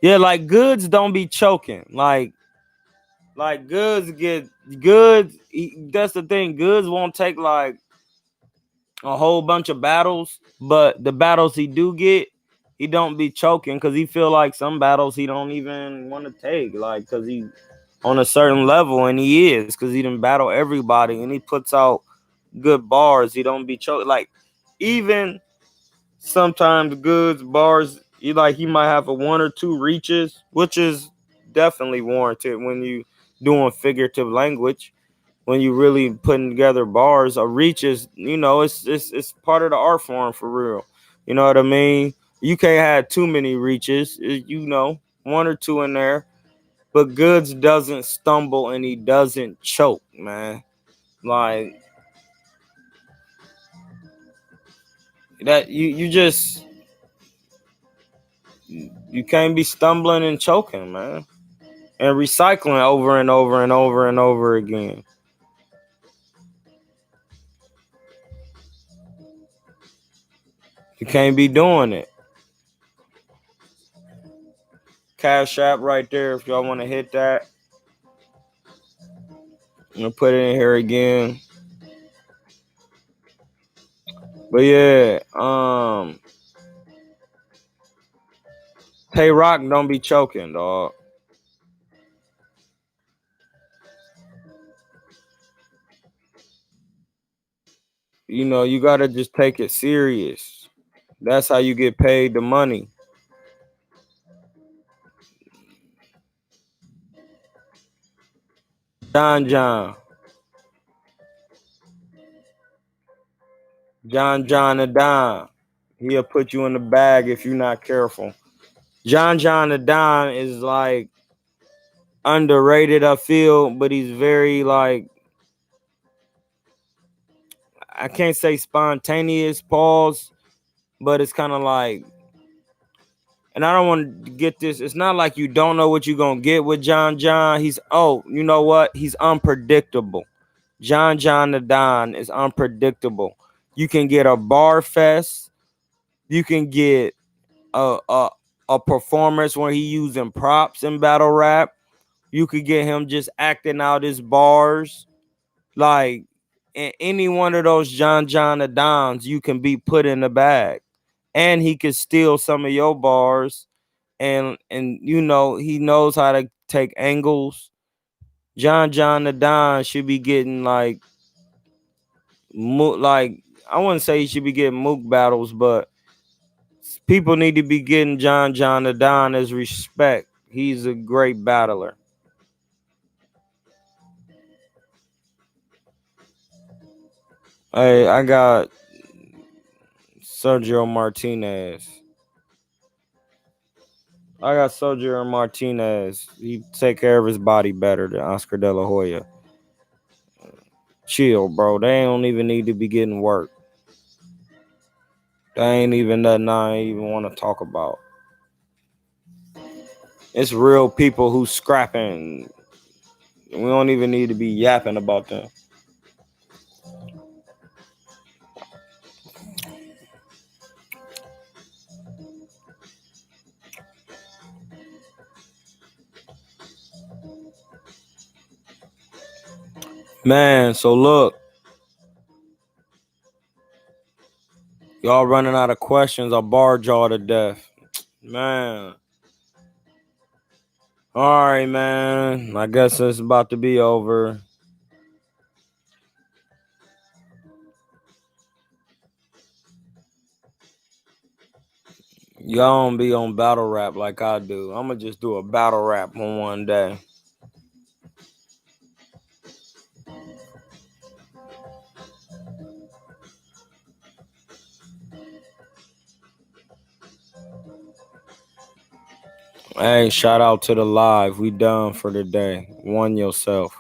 Yeah, like Goods don't be choking. Like Goods get Goods. That's the thing. Goods won't take like a whole bunch of battles, but the battles he do get, he don't be choking because he feel like some battles he don't even want to take, like because he on a certain level, and he is because he didn't battle everybody, and he puts out good bars. He don't be choking. Like even sometimes Goods bars, he might have a one or two reaches, which is definitely warranted when you doing figurative language. When you really putting together bars, a reach is, it's part of the art form for real. You know what I mean? You can't have too many reaches, one or two in there. But Goods doesn't stumble and he doesn't choke, man. Like that, you can't be stumbling and choking, man, and recycling over and over and over and over again. You can't be doing it. Cash App right there if y'all want to hit that. I'm gonna put it in here again. But yeah, Tay Rock don't be choking, dog. You gotta just take it serious. That's how you get paid the money. John. John the Don. He'll put you in the bag if you're not careful. John the Don is like underrated, I feel, but he's very like, I can't say spontaneous pause, but it's kind of like, and I don't want to get this. It's not like you don't know what you're gonna get with John. He's you know what? He's unpredictable. John the Don is unpredictable. You can get a bar fest. You can get a a, a performance where he using props in battle rap. You could get him just acting out his bars. Like in any one of those John the Dons, you can be put in the bag. And he could steal some of your bars. And he knows how to take angles. John the Don should be getting like I wouldn't say he should be getting mook battles, but people need to be getting John the Don as respect. He's a great battler. Hey, I got Sergio Martinez. He take care of his body better than Oscar De La Hoya. Chill, bro. They don't even need to be getting work. They ain't even nothing I ain't even want to talk about. It's real people who scrapping. We don't even need to be yapping about them. Man, so look. Y'all running out of questions. I barred y'all to death. Man. All right, man. I guess it's about to be over. Y'all don't be on battle rap like I do. I'm going to just do a battle rap on one day. Hey, shout out to the live. We done for the day. One yourself.